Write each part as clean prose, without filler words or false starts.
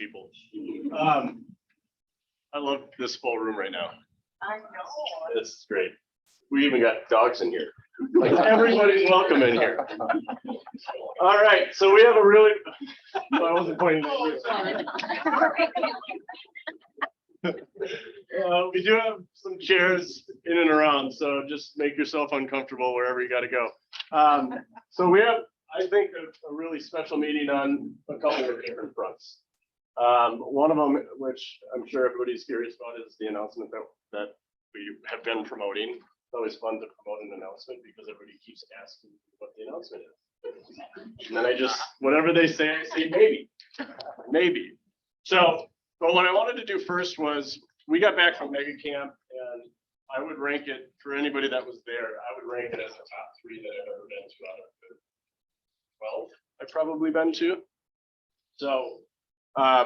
people. I love this full room right now. I know. It's great. We even got dogs in here. Like everybody's welcome in here. All right, so we have a really, I wasn't pointing at you. We do have some chairs in and around, so just make yourself uncomfortable wherever you got to go. So we have, I think, a really special meeting on a couple of different fronts. One of them, which I'm sure everybody's curious about, is the announcement that we have been promoting. It's always fun to promote an announcement because everybody keeps asking what the announcement is. And then I just, whatever they say, I say maybe, maybe. So, but what I wanted to do first was, we got back from Mega Camp, and I would rank it, for anybody that was there, I would rank it as the top 3 that I've ever been to out of the 12 I've probably been to. So I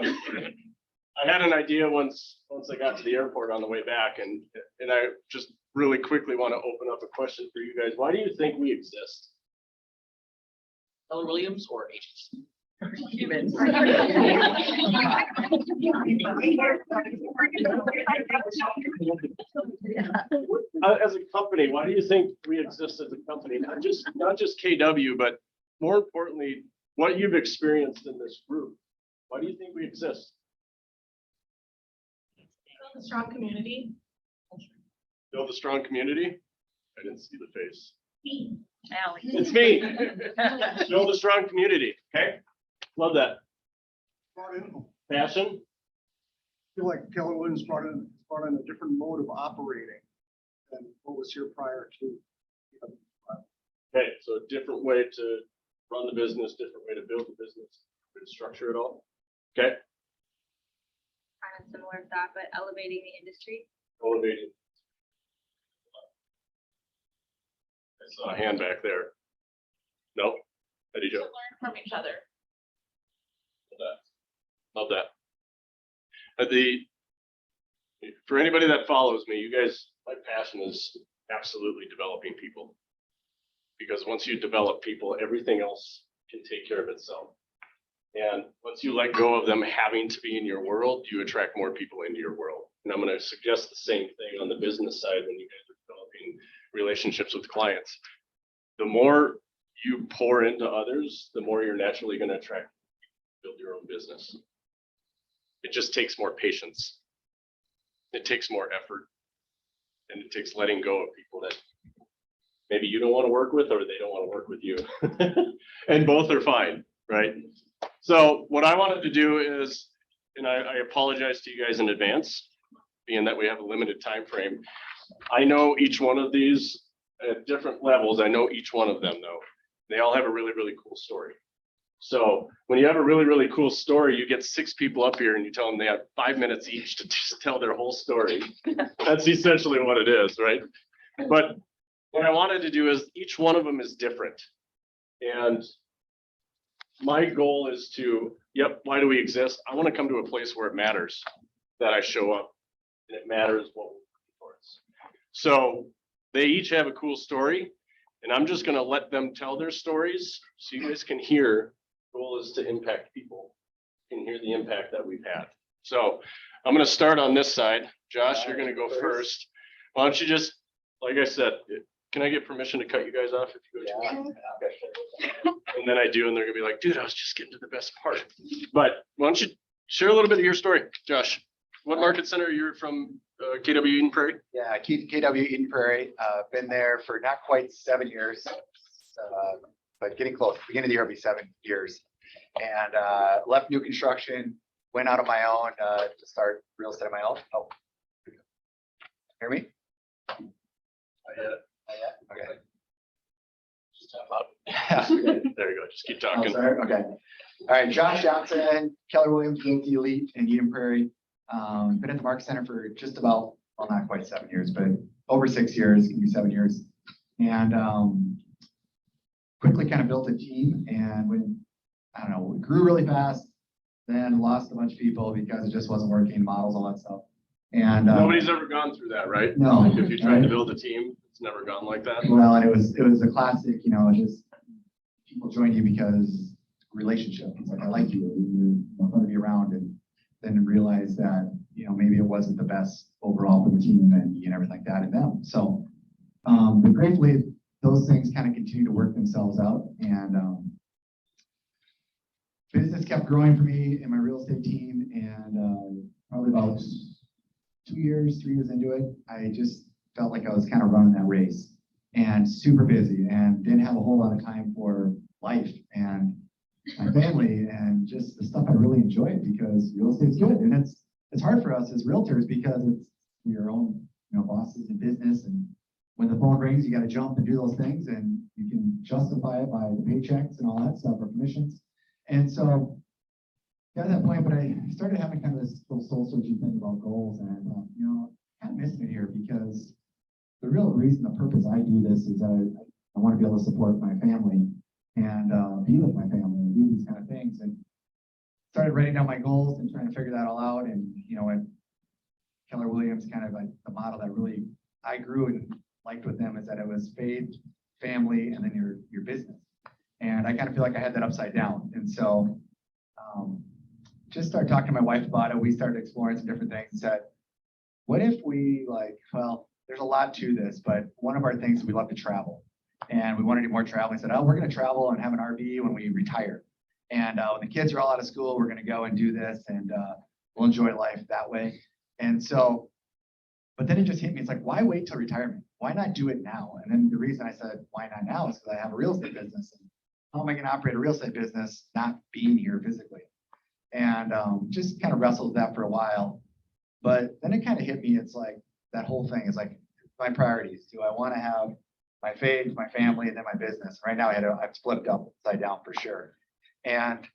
had an idea once I got to the airport on the way back, and I just really quickly want to open up a question for you guys. Why do you think we exist? Keller Williams or agents? Humans. As a company, why do you think we exist as a company? Not just KW, but more importantly, what you've experienced in this group. Why do you think we exist? A strong community. Build a strong community? I didn't see the face. Me. Allie. It's me. Build a strong community. Okay. Love that. Passion. I feel like Keller Williams brought in a different mode of operating than what was here prior to. Okay, so a different way to run the business, different way to build the business, way to structure it all. Okay. Kind of similar to that, but elevating the industry. Elevating. I saw a hand back there. No? How do you To go? learn from each other. Love that. For anybody that follows me, you guys, my passion is absolutely developing people. Because once you develop people, everything else can take care of itself. And once you let go of them having to be in your world, you attract more people into your world. And I'm going to suggest the same thing on the business side when you guys are developing relationships with clients. The more you pour into others, the more you're naturally going to attract, build your own business. It just takes more patience. It takes more effort. And it takes letting go of people that maybe you don't want to work with, or they don't want to work with you. And both are fine, right? So what I wanted to do is, and I apologize to you guys in advance, being that we have a limited time frame. I know each one of these at different levels. I know each one of them though. They all have a really, really cool story. So when you have a really, really cool story, you get 6 people up here and you tell them they have 5 minutes each to just tell their whole story. That's essentially what it is, right? But what I wanted to do is each one of them is different. And my goal is to, why do we exist? I want to come to a place where it matters that I show up, and it matters what we're looking towards. So they each have a cool story, and I'm just going to let them tell their stories so you guys can hear. The goal is to impact people, you can hear the impact that we've had. So I'm going to start on this side. Josh, you're going to go first. Why don't you just, like I said, can I get permission to cut you guys off if you go too long? And then I do, and they're gonna be like, dude, I was just getting to the best part. But why don't you share a little bit of your story, Josh? What market center you're from? KW Eden Prairie? Yeah, KW Eden Prairie. Been there for not quite 7 years, but getting close. Beginning of the year will be 7 years. And left new construction, went out on my own to start real estate on my own. Oh, hear me? Okay. Just talk loud. There you go. Just keep talking. Oh, sorry. Okay. All right. Josh Johnson, Keller Williams, Yankee Elite in Eden Prairie. Been at the Market Center for just about, well, not quite 7 years, but over 6 years, can be 7 years. And quickly kind of built a team. And when, I don't know, we grew really fast, then lost a bunch of people because it just wasn't working, models, all that stuff. And nobody's ever gone through that, right? No. Like if you tried to build a team, it's never gone like that. Well, and it was a classic, you know, just people join you because relationship. It's like, I like you, I'm going to be around. And then realized that, maybe it wasn't the best overall for the team and me and everything like that and them. So, but gratefully, those things kind of continue to work themselves out, and business kept growing for me and my real estate team, and probably about 3 years into it, I just felt like I was kind of running that race and super busy and didn't have a whole lot of time for life and my family and just the stuff I really enjoyed, because real estate's good. And it's hard for us as realtors because it's your own, bosses in business. And when the phone rings, you got to jump and do those things, and you can justify it by the paychecks and all that stuff or commissions. And so got to that point, but I started having kind of this little soul searching thing about goals. And I thought, I'm kind of missing it here, because the real reason, the purpose I do this is I want to be able to support my family and be with my family and do these kind of things. And started writing down my goals and trying to figure that all out. And, and Keller Williams, kind of like the model that really I grew and liked with them, is that it was faith, family, and then your business. And I kind of feel like I had that upside down. And so just started talking to my wife about it. We started exploring some different things and said, what if we there's a lot to this, but one of our things is we love to travel. And we want to do more travel. We said, we're going to travel and have an RV when we retire. And when the kids are all out of school, we're going to go and do this, and we'll enjoy life that way. And so, but then it just hit me. It's like, why wait till retirement? Why not do it now? And then the reason I said, why not now, is because I have a real estate business. And how am I going to operate a real estate business not being here physically? And just kind of wrestled with that for a while. But then it kind of hit me. It's like that whole thing is like my priorities. Do I want to have my faith, my family, and then my business? Right now, I've flipped upside down for sure. And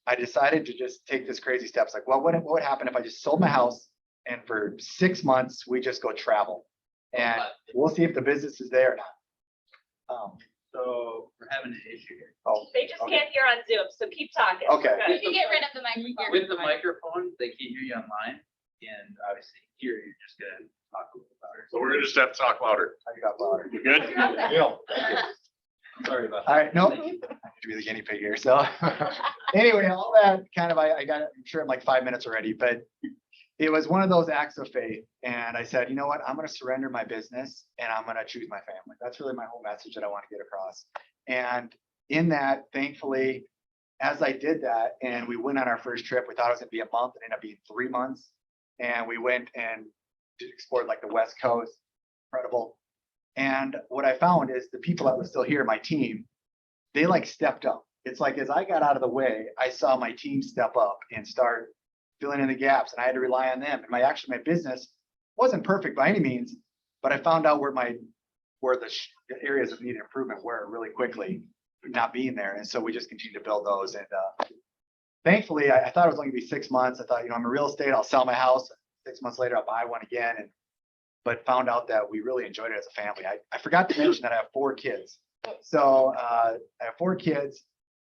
I decided to just take this crazy steps. Like, well, what would happen if I just sold my house and for 6 months we just go travel, and we'll see if the business is there or not. So we're having an issue here. Oh, They just okay. can't hear on Zoom, so keep talking. Okay. You can get rid of the microphone. With the microphone, they can't hear you online, and obviously here, you're just gonna talk a little louder. So we're gonna just have to talk louder. I got louder. You good? Yeah, thank you. Sorry about All that. right, no, I have to be the guinea pig here. So anyway, all that kind of, I got it, I'm sure in like 5 minutes already, but it was one of those acts of faith. And I said, you know what, I'm going to surrender my business and I'm going to choose my family. That's really my whole message that I want to get across. And in that, thankfully, as I did that, and we went on our first trip, we thought it was going to be a month, it ended up being 3 months. And we went and explored like the West Coast. Incredible. And what I found is the people that were still here, my team, they like stepped up. It's like, as I got out of the way, I saw my team step up and start filling in the gaps, and I had to rely on them. And my business wasn't perfect by any means, but I found out where the areas of needed improvement were really quickly, not being there. And so we just continued to build those. And thankfully, I thought it was only gonna be 6 months. I thought, I'm a real estate, I'll sell my house. 6 months later, I'll buy one again. But found out that we really enjoyed it as a family. I forgot to mention that I have 4 kids. So I have 4 kids.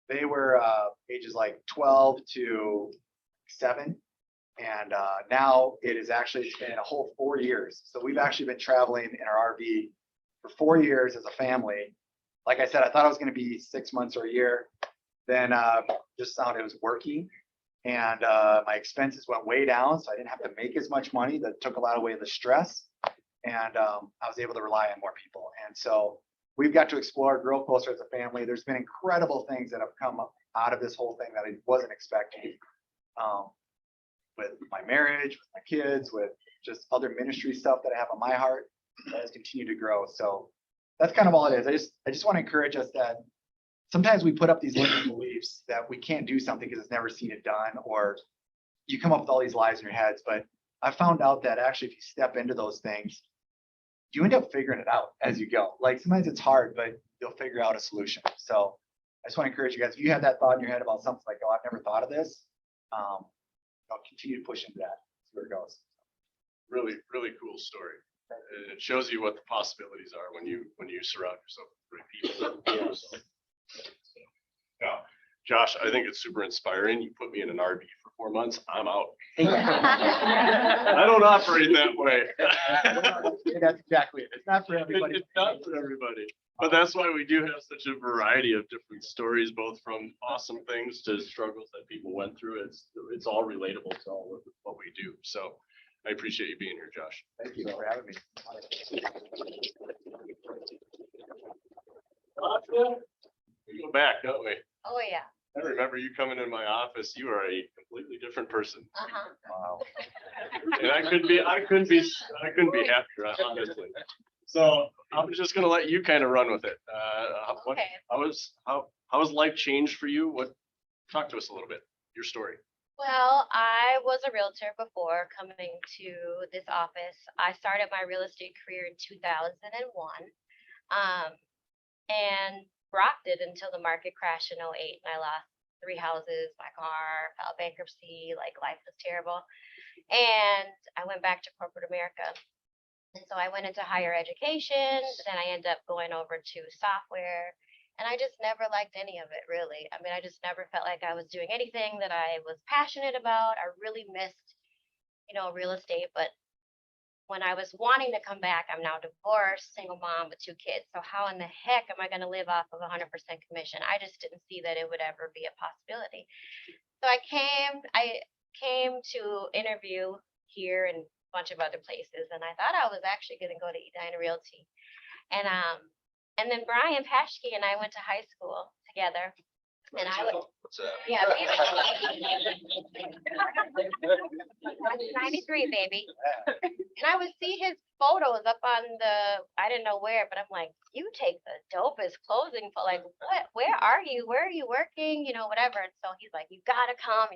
They were ages like 12 to 7. And now it's been a whole 4 years. So we've actually been traveling in our RV for 4 years as a family. Like I said, I thought it was going to be 6 months or a year. Then just found it was working. And my expenses went way down. So I didn't have to make as much money. That took a lot away the stress. And I was able to rely on more people. And so we've got to explore, grow closer as a family. There's been incredible things that have come up out of this whole thing that I wasn't expecting. With my marriage, with my kids, with just other ministry stuff that I have on my heart that has continued to grow. So that's kind of all it is. I just want to encourage us that sometimes we put up these limiting beliefs that we can't do something because it's never seen it done, or you come up with all these lies in your heads. But I found out that actually if you step into those things, you end up figuring it out as you go. Like sometimes it's hard, but you'll figure out a solution. So I just want to encourage you guys, if you have that thought in your head about something like, oh, I've never thought of this, I'll continue to push into that, see where it goes. Really, really cool story. And it shows you what the possibilities are when you surround yourself with great people. So, yeah. Josh, I think it's super inspiring. You put me in an RV for 4 months, I'm out. I That's don't operate that way. exactly it. It's not for everybody. It's not for everybody. But that's why we do have such a variety of different stories, both from awesome things to struggles that people went through. It's all relatable to all of what we do. So I appreciate you being here, Josh. Thank you for having me. We go back, don't we? Oh, yeah. I remember you coming in my office. You are a completely different person. Uh-huh. Wow. And I couldn't be happier, honestly. So I'm just gonna let you kind of run with it. What, Okay. how has life changed for you? Talk to us a little bit, your story. Well, I was a realtor before coming to this office. I started my real estate career in 2001. And rocked it until the market crashed in '08 and I lost 3 houses, my car, filed bankruptcy, like life was terrible. And I went back to corporate America. And so I went into higher education, then I ended up going over to software. And I just never liked any of it, really. I mean, I just never felt like I was doing anything that I was passionate about. I really missed, real estate. But when I was wanting to come back, I'm now divorced, single mom with 2 kids. So how in the heck am I going to live off of 100% commission? I just didn't see that it would ever be a possibility. So I came to interview here and a bunch of other places, and I thought I was actually going to go to Edina Realty. And then Brian Paschke and I went to high school together. And I would, What's that? yeah, 93, baby. And I would see his photos up on I didn't know where, but I'm like, you take the dopest clothing for like, what, where are you working, whatever. And so he's like, you gotta come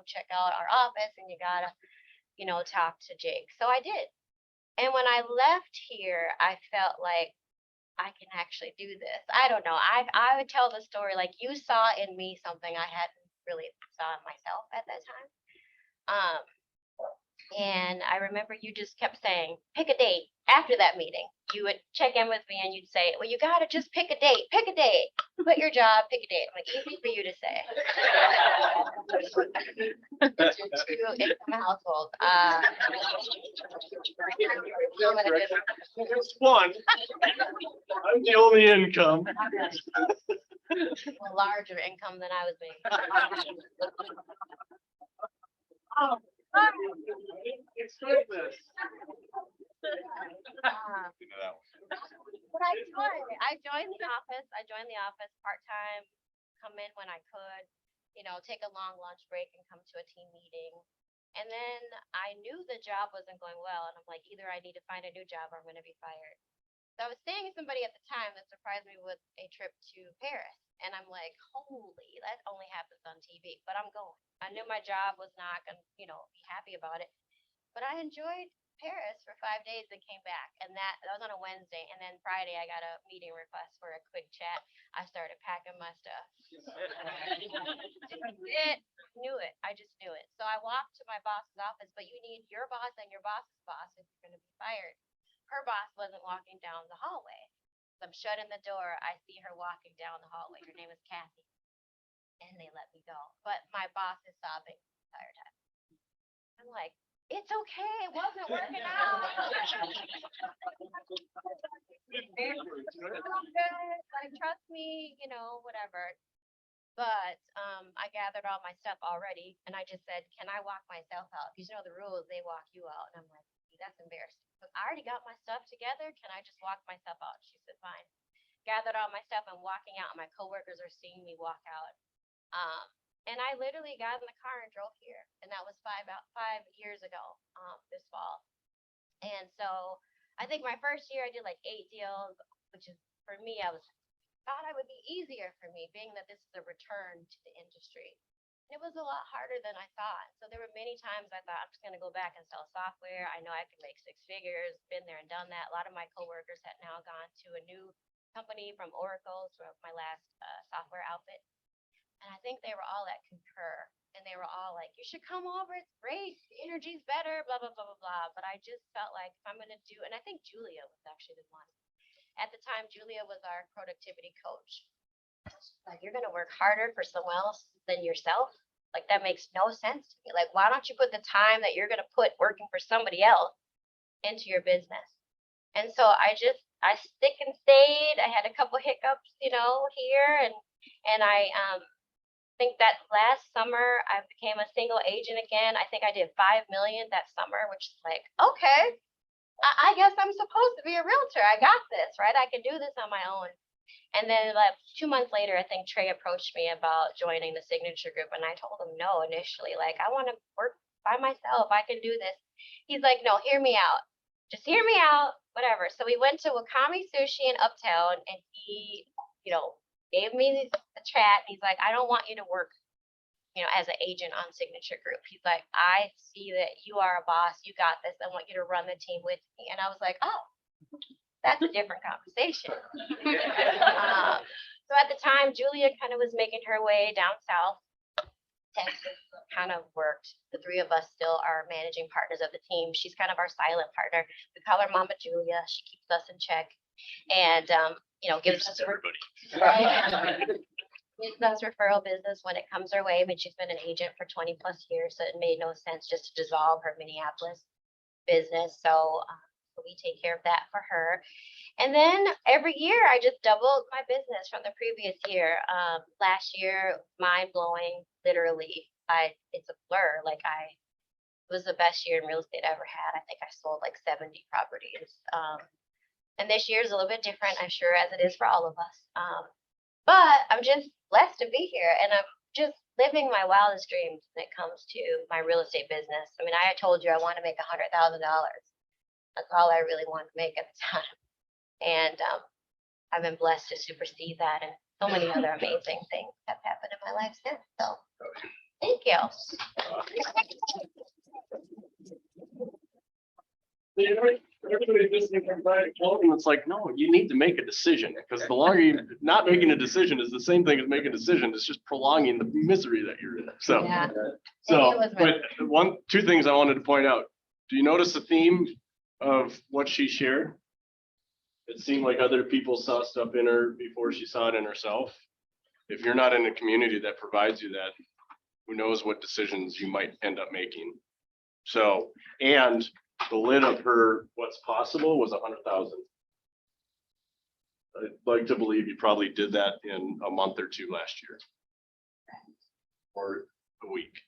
check out our office and you gotta, talk to Jake. So I did. And when I left here, I felt like I can actually do this. I don't know. I would tell the story like you saw in me something I hadn't really saw in myself at that time. And I remember you just kept saying, pick a date. After that meeting, you would check in with me and you'd say, well, you got to just pick a date, quit your job, pick a date. I'm like, easy for you to say. Two-income household. There's one. I'm the only income. A larger income than I was making. Explain this. But I joined the office. I joined the office part-time, come in when I could, take a long lunch break and come to a team meeting. And then I knew the job wasn't going well. And I'm like, either I need to find a new job or I'm going to be fired. So I was staying with somebody at the time that surprised me with a trip to Paris. And I'm like, holy, that only happens on TV, but I'm going. I knew my job was not going to, be happy about it. But I enjoyed Paris for 5 days and came back. And that was on a Wednesday. And then Friday, I got a meeting request for a quick chat. I started packing my stuff. Knew it. I just knew it. So I walked to my boss's office, but you need your boss and your boss's boss if you're going to be fired. Her boss wasn't walking down the hallway. So I'm shutting the door. I see her walking down the hallway. Her name is Kathy. And they let me go. But my boss is sobbing the entire time. I'm like, it's okay. It wasn't working out. Like, trust me, whatever. But I gathered all my stuff already. And I just said, can I walk myself out? Because the rules, they walk you out. And I'm like, that's embarrassing. But I already got my stuff together. Can I just walk myself out? She said, fine. Gathered all my stuff. I'm walking out. And my coworkers are seeing me walk out. And I literally got in the car and drove here. And that was 5 years ago, this fall. And so I think my first year I did like 8 deals, which is for me, thought it would be easier for me, being that this is a return to the industry. It was a lot harder than I thought. So there were many times I thought I'm just going to go back and sell software. I know I could make 6 figures, been there and done that. A lot of my coworkers had now gone to a new company from Oracle, so my last software outfit. And I think they were all at Concur, and they were all like, you should come over. It's great. The energy's better, blah, blah, blah, blah, blah. But I just felt like if I'm going to do, and I think Julia was actually the one. At the time, Julia was our productivity coach. Like, you're gonna work harder for someone else than yourself? Like, that makes no sense to me. Like, why don't you put the time that you're gonna put working for somebody else into your business? And so I stick and stayed. I had a couple hiccups, here, and I think that last summer I became a single agent again. I think I did 5 million that summer, which is like, okay, I guess I'm supposed to be a realtor. I got this, right? I can do this on my own. And then like 2 months later, I think Trey approached me about joining the Signature Group, and I told him no initially. Like, I want to work by myself. I can do this. He's like, no, hear me out. Just hear me out, whatever. So we went to Wakami Sushi in Uptown, and he, gave me a chat. He's like, I don't want you to work, as an agent on Signature Group. He's like, I see that you are a boss. You got this. I want you to run the team with me. And I was like, oh, that's a different conversation. So at the time, Julia kind of was making her way down south. Texas kind of worked. The three of us still are managing partners of the team. She's kind of our silent partner. We call her Mama Julia. She keeps us in check, and gives us Everybody. gives us referral business when it comes our way. I mean, she's been an agent for 20 plus years, so it made no sense just to dissolve her Minneapolis business. So we take care of that for her. And then every year I just doubled my business from the previous year. Last year, mind blowing, literally. It's a blur. Like, it was the best year in real estate I ever had. I think I sold like 70 properties. And this year is a little bit different, I'm sure, as it is for all of us. But I'm just blessed to be here, and I'm just living my wildest dreams when it comes to my real estate business. I mean, I told you I want to make $100,000. That's all I really wanted to make at the time. And I've been blessed to supersede that, and so many other amazing things have happened in my life since. So thank you. Everybody listening from Brian Clothing, it's like, no, you need to make a decision, because the longer you not making a decision is the same thing as making a decision. It's just prolonging the misery that you're in. So, Yeah. Maybe it was but two things I wanted to point out. Do you notice the theme of what she shared? It seemed like other people saw stuff in her before she saw it in herself. If you're not in a community that provides you that, who knows what decisions you might end up making. So, and the lid of her what's possible was 100,000. I'd like to believe you probably did that in a month or two last year. Or a week.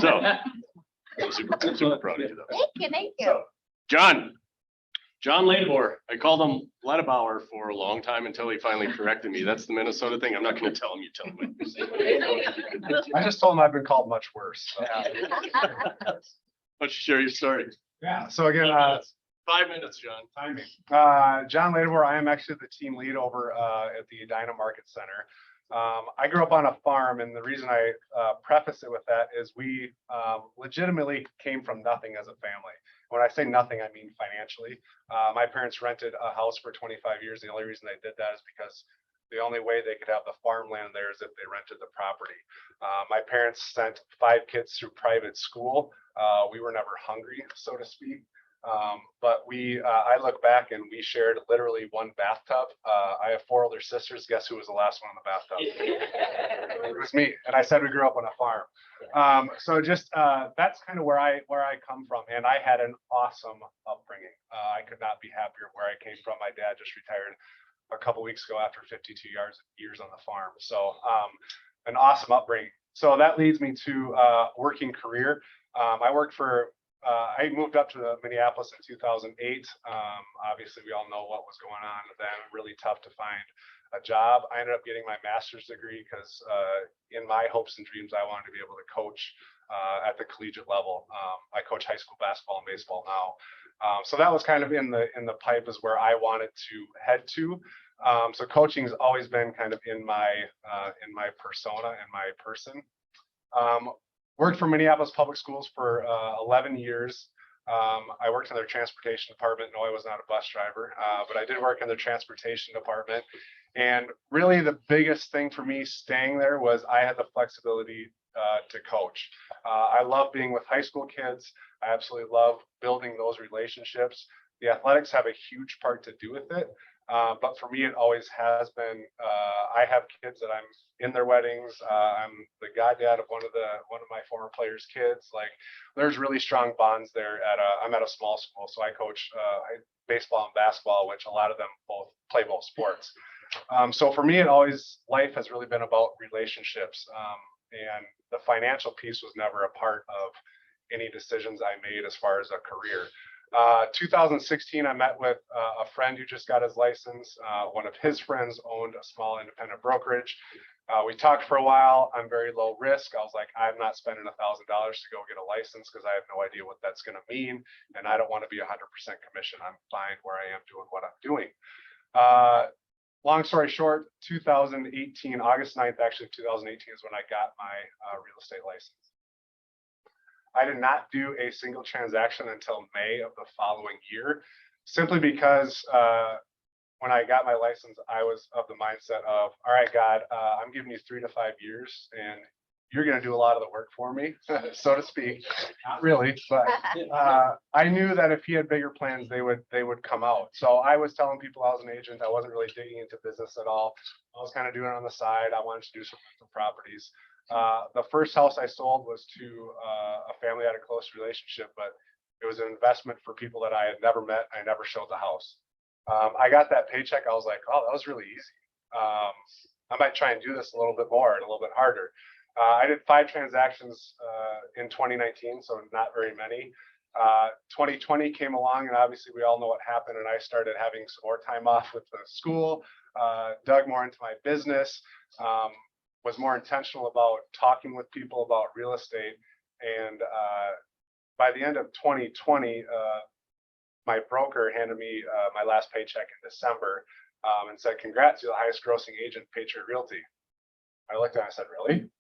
So I'm super proud of you though. Thank you. So, John Ladebor, I called him Ledebauer for a long time until he finally corrected me. That's the Minnesota thing. I'm not going to tell him. You tell him. I just told him I've been called much worse. So. Why don't you share your story? Yeah. So again, 5 minutes, John. timing. John Ladebor, I am actually the team lead over at the Edina Market Center. I grew up on a farm, and the reason I preface it with that is we legitimately came from nothing as a family. When I say nothing, I mean financially. My parents rented a house for 25 years. The only reason they did that is because the only way they could have the farmland there is if they rented the property. My parents sent 5 kids through private school. We were never hungry, so to speak. But I look back and we shared literally one bathtub. I have 4 older sisters. Guess who was the last one in the bathtub? It was me. And I said we grew up on a farm. So just that's kind of where I come from. And I had an awesome upbringing. I could not be happier where I came from. My dad just retired a couple weeks ago after 52 years on the farm. So an awesome upbringing. So that leads me to working career. I moved up to Minneapolis in 2008. Obviously, we all know what was going on then. Really tough to find a job. I ended up getting my master's degree because in my hopes and dreams, I wanted to be able to coach at the collegiate level. I coach high school basketball and baseball now. So that was kind of in the pipe is where I wanted to head to. So coaching has always been kind of in my persona and my person. Worked for Minneapolis Public Schools for 11 years. I worked in their transportation department. No, I was not a bus driver, but I did work in their transportation department. And really the biggest thing for me staying there was I had the flexibility to coach. I love being with high school kids. I absolutely love building those relationships. The athletics have a huge part to do with it. But for me, it always has been, I have kids that I'm in their weddings. I'm the goddad of one of my former players' kids. Like there's really strong bonds there I'm at a small school. So I coach baseball and basketball, which a lot of them play both sports. So for me, life has really been about relationships. And the financial piece was never a part of any decisions I made as far as a career. 2016, I met with a friend who just got his license. One of his friends owned a small independent brokerage. We talked for a while. I'm very low risk. I was like, I'm not spending $1,000 to go get a license because I have no idea what that's going to mean. And I don't want to be 100% commission. I'm fine where I am doing what I'm doing. Long story short, 2018, August 9th, actually 2018 is when I got my real estate license. I did not do a single transaction until May of the following year, simply because when I got my license, I was of the mindset of, all right, God, I'm giving you 3 to 5 years and you're going to do a lot of the work for me, so to speak. Not really, but I knew that if he had bigger plans, they would come out. So I was telling people I was an agent. I wasn't really digging into business at all. I was kind of doing it on the side. I wanted to do some properties. The first house I sold was to a family I had a close relationship, but it was an investment for people that I had never met. I never showed the house. I got that paycheck. I was like, oh, that was really easy. I might try and do this a little bit more and a little bit harder. I did 5 transactions in 2019, so not very many. 2020 came along, and obviously we all know what happened, and I started having some more time off with the school, dug more into my business, was more intentional about talking with people about real estate. And by the end of 2020, my broker handed me my last paycheck in December and said, congrats, you're the highest grossing agent, Patriot Realty. I looked at it and I said, really?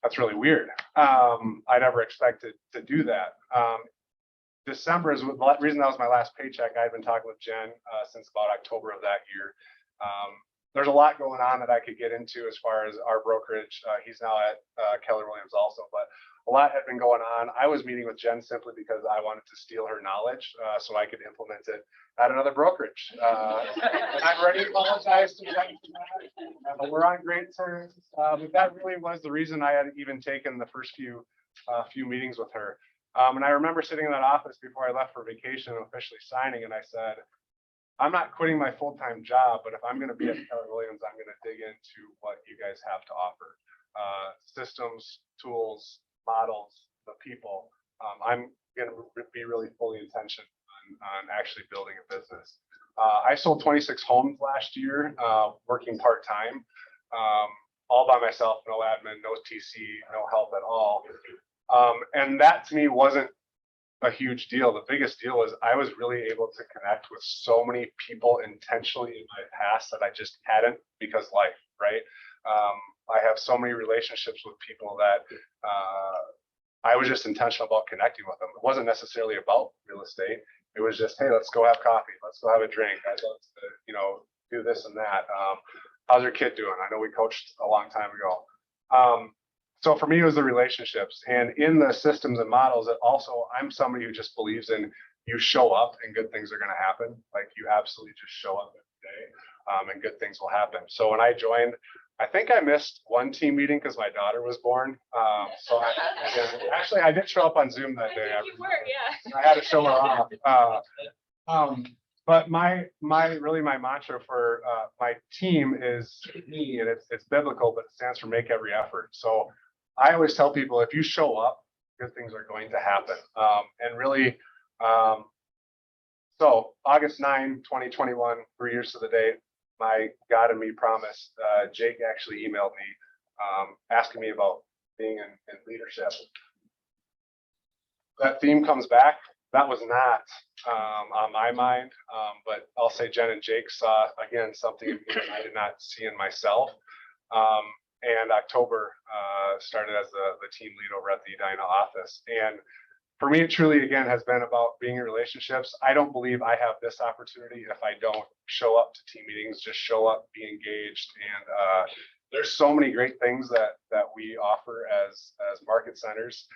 That's really weird. I never expected to do that. December is the reason that was my last paycheck. I had been talking with Jen since about October of that year. There's a lot going on that I could get into as far as our brokerage. He's now at Keller Williams also, but a lot had been going on. I was meeting with Jen simply because I wanted to steal her knowledge so I could implement it at another brokerage. And I've already apologized to Jen for that. We're on great terms. But that really was the reason I had even taken the first few meetings with her. And I remember sitting in that office before I left for vacation and officially signing, and I said, I'm not quitting my full-time job, but if I'm going to be at Keller Williams, I'm going to dig into what you guys have to offer. Systems, tools, models, the people. I'm going to be really fully intentional on actually building a business. I sold 26 homes last year, working part-time, all by myself, no admin, no TC, no help at all. And that to me wasn't a huge deal. The biggest deal was I was really able to connect with so many people intentionally in my past that I just hadn't because life, right? I have so many relationships with people that I was just intentional about connecting with them. It wasn't necessarily about real estate. It was just, hey, let's go have coffee. Let's go have a drink. I'd love to, do this and that. How's your kid doing? I know we coached a long time ago. So for me, it was the relationships, and in the systems and models, it also, I'm somebody who just believes in you show up and good things are going to happen. Like you absolutely just show up every day and good things will happen. So when I joined, I think I missed one team meeting because my daughter was born. So I did show up on Zoom that day. You were, yeah. I had to show her off. But my mantra for my team is me, and it's biblical, but it stands for make every effort. So I always tell people, if you show up, good things are going to happen. And really, so August 9, 2021, 3 years to the date, my God and me promise, Jake actually emailed me asking me about being in leadership. That theme comes back. That was not on my mind, but I'll say Jen and Jake saw, again, something in me that I did not see in myself. And October started as the team lead over at the Edina office. And for me, it truly, again, has been about being in relationships. I don't believe I have this opportunity if I don't show up to team meetings, just show up, be engaged. And there's so many great things that we offer as market centers.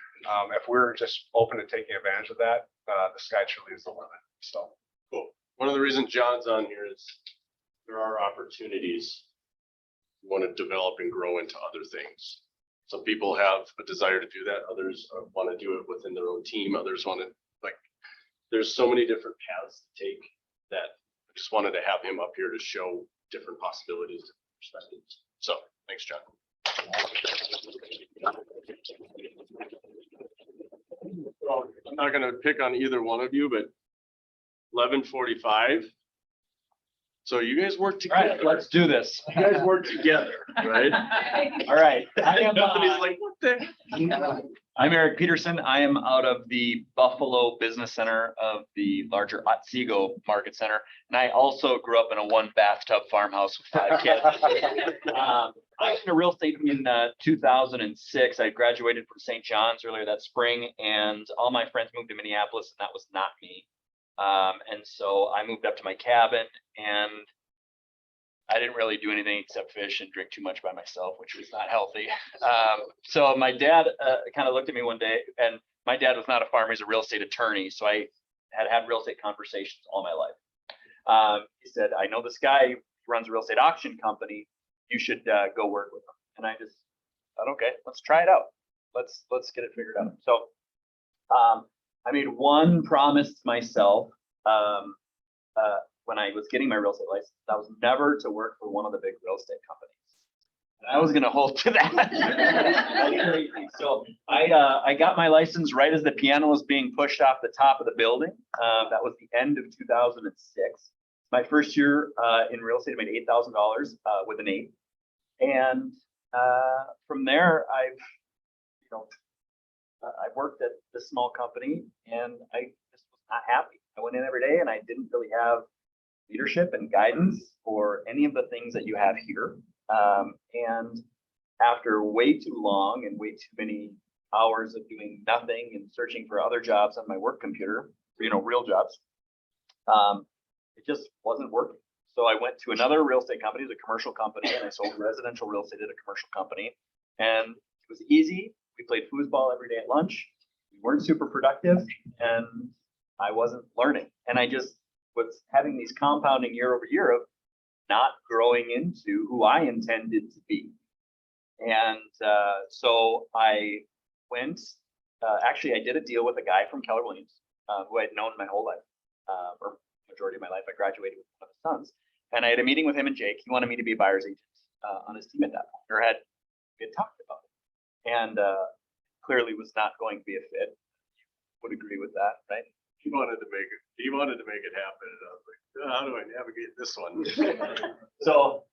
If we're just open to taking advantage of that, the sky truly is the limit. So cool. one of the reasons John's on here is there are opportunities. You want to develop and grow into other things. Some people have a desire to do that. Others want to do it within their own team. Others want to, like, there's so many different paths to take that I just wanted to have him up here to show different possibilities and perspectives. So thanks, John. Well, I'm not gonna pick on either one of you, but 11:45. So you guys work All together. right, let's do this. You guys work together, right? All right. I am, Somebody's like, what the? I'm Eric Peterson. I am out of the Buffalo Business Center of the larger Otsego Market Center. And I also grew up in a one bathtub farmhouse with 5 kids. I was in real estate in 2006. I graduated from St. John's earlier that spring, and all my friends moved to Minneapolis, and that was not me. And so I moved up to my cabin, and I didn't really do anything except fish and drink too much by myself, which was not healthy. So my dad kind of looked at me one day, and my dad was not a farmer, he's a real estate attorney. So I had real estate conversations all my life. He said, I know this guy who runs a real estate auction company. You should go work with him. And I just thought, okay, let's try it out. Let's get it figured out. So I made one promise to myself when I was getting my real estate license. That was never to work for one of the big real estate companies. And I was going to hold to that. So I got my license right as the piano was being pushed off the top of the building. That was the end of 2006. My first year in real estate, I made $8,000 with an 8. And from there, I've worked at this small company, and I just was not happy. I went in every day, and I didn't really have leadership and guidance or any of the things that you have here. And after way too long and way too many hours of doing nothing and searching for other jobs on my work computer, real jobs, it just wasn't working. So I went to another real estate company, it was a commercial company, and I sold residential real estate at a commercial company. And it was easy. We played foosball every day at lunch. We weren't super productive, and I wasn't learning. And I just was having these compounding year over year of not growing into who I intended to be. And so I went, actually, I did a deal with a guy from Keller Williams, who I'd known my whole life, or majority of my life. I graduated with one of his sons. And I had a meeting with him and Jake. He wanted me to be a buyer's agent on his team at that point, or we had talked about it. And clearly was not going to be a fit. You would agree with that, right? He wanted to make it happen. And I was like, how do I navigate this one? So,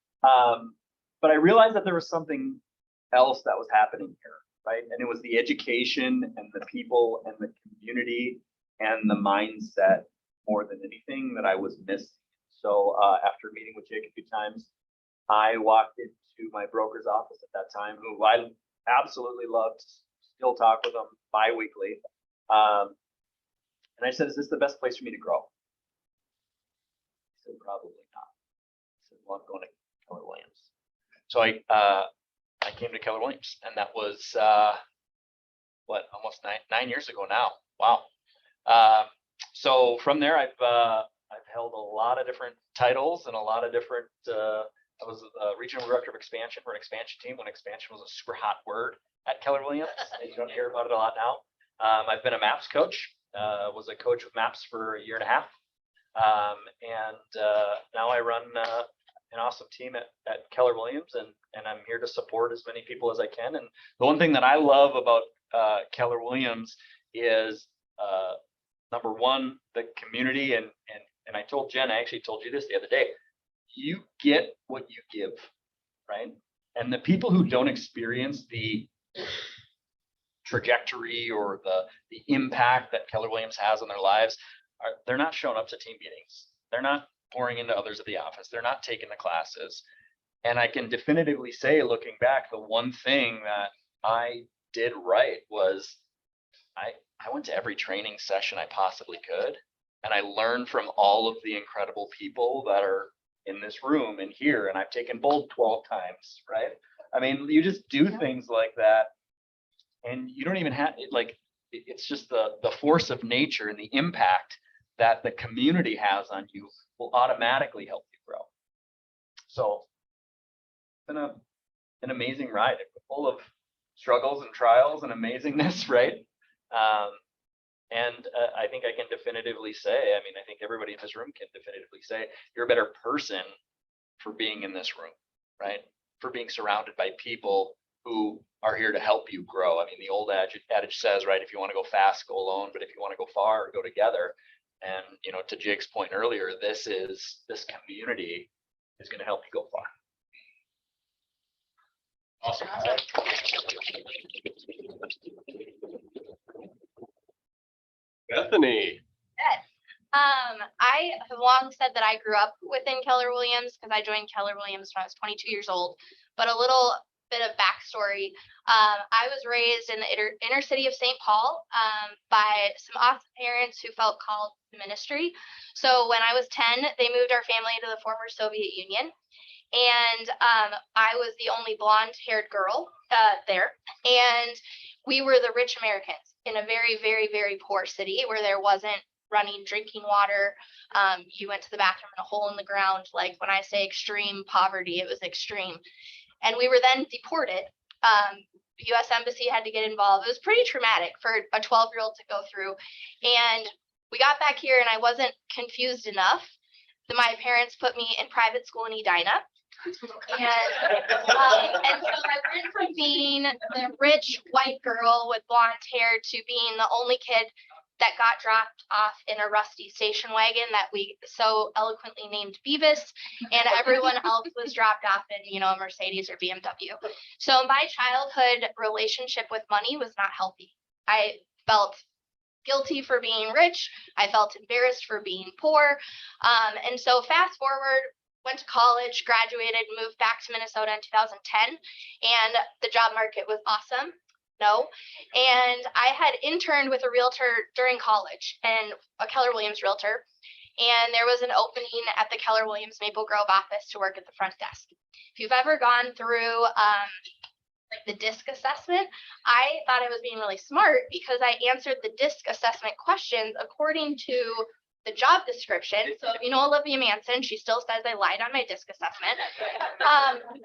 but I realized that there was something else that was happening here, right? And it was the education and the people and the community and the mindset more than anything that I was missing. So after meeting with Jake a few times, I walked into my broker's office at that time, who I absolutely loved, still talk with them bi-weekly. And I said, is this the best place for me to grow? He said, probably not. I said, well, I'm going to Keller Williams. So I came to Keller Williams, and that was almost nine years ago now. Wow. So from there, I've held a lot of different titles and a lot of different. I was a regional director of expansion for an expansion team when expansion was a super hot word at Keller Williams. You don't hear about it a lot now. I've been a MAPS coach. Was a coach with MAPS for a year and a half, and now I run an awesome team at Keller Williams, and I'm here to support as many people as I can. And the one thing that I love about Keller Williams is number one, the community, and I told Jen, I actually told you this the other day, you get what you give, right? And the people who don't experience the trajectory or the impact that Keller Williams has on their lives, they're not showing up to team meetings. They're not pouring into others at the office. They're not taking the classes. And I can definitively say, looking back, the one thing that I did right was I went to every training session I possibly could. And I learned from all of the incredible people that are in this room and here. And I've taken Bold 12 times, right? I mean, you just do things like that. And you don't even have, it's just the force of nature and the impact that the community has on you will automatically help you grow. So it's been an amazing ride, full of struggles and trials and amazingness, right? And I think I can definitively say, I mean, I think everybody in this room can definitively say, you're a better person for being in this room, right? For being surrounded by people who are here to help you grow. I mean, the old adage says, right, if you want to go fast, go alone, but if you want to go far, go together. And, you know, to Jake's point earlier, this community is going to help you go far. Awesome. Bethany. Yes. I have long said that I grew up within Keller Williams because I joined Keller Williams when I was 22 years old. But a little bit of backstory. I was raised in the inner city of St. Paul by some awesome parents who felt called to ministry. So when I was 10, they moved our family to the former Soviet Union. And I was the only blonde-haired girl there. And we were the rich Americans in a very, very, very poor city where there wasn't running drinking water. You went to the bathroom in a hole in the ground. Like when I say extreme poverty, it was extreme. And we were then deported. The U.S. Embassy had to get involved. It was pretty traumatic for a 12-year-old to go through. And we got back here and I wasn't confused enough. My parents put me in private school in Edina. And so I went from being the rich white girl with blonde hair to being the only kid that got dropped off in a rusty station wagon that we so eloquently named Beavis, and everyone else was dropped off in, you know, a Mercedes or BMW. So my childhood relationship with money was not healthy. I felt guilty for being rich. I felt embarrassed for being poor. And so fast forward, went to college, graduated, moved back to Minnesota in 2010, and the job market was awesome. No. And I had interned with a realtor during college, and a Keller Williams realtor. And there was an opening at the Keller Williams Maple Grove office to work at the front desk. If you've ever gone through like the DISC assessment, I thought I was being really smart because I answered the DISC assessment questions according to the job description. So if you know Olivia Manson, she still says I lied on my DISC assessment.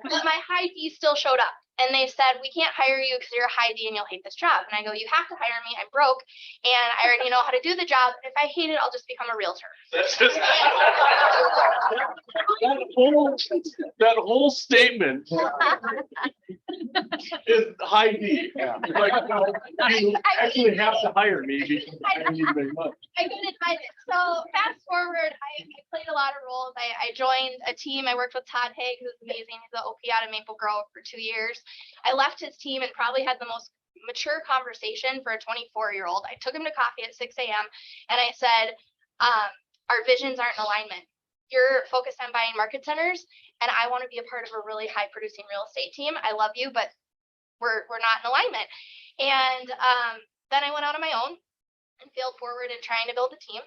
But my high D still showed up. And they said, we can't hire you because you're a high D and you'll hate this job. And I go, you have to hire me. I'm broke and I already know how to do the job. If I hate it, I'll just become a realtor. That's just that whole statement is high D. Like, you actually have to hire me because I need to make money. I couldn't find it. So fast forward, I played a lot of roles. I joined a team. I worked with Todd Haig, who's amazing. He's the OP out of Maple Grove for 2 years. I left his team and probably had the most mature conversation for a 24-year-old. I took him to coffee at 6 a.m. and I said, our visions aren't in alignment. You're focused on buying market centers, and I want to be a part of a really high producing real estate team. I love you, but we're not in alignment. And then I went out on my own and failed forward in trying to build a team.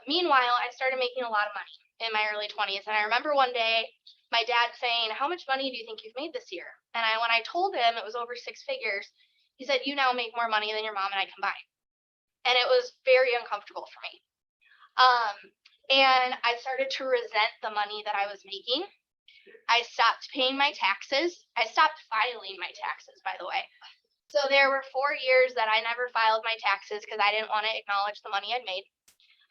Meanwhile, I started making a lot of money in my early 20s. And I remember one day my dad saying, how much money do you think you've made this year? And when I told him it was over 6 figures, he said, you now make more money than your mom and I combined. And it was very uncomfortable for me. And I started to resent the money that I was making. I stopped paying my taxes. I stopped filing my taxes, by the way. So there were 4 years that I never filed my taxes because I didn't want to acknowledge the money I'd made.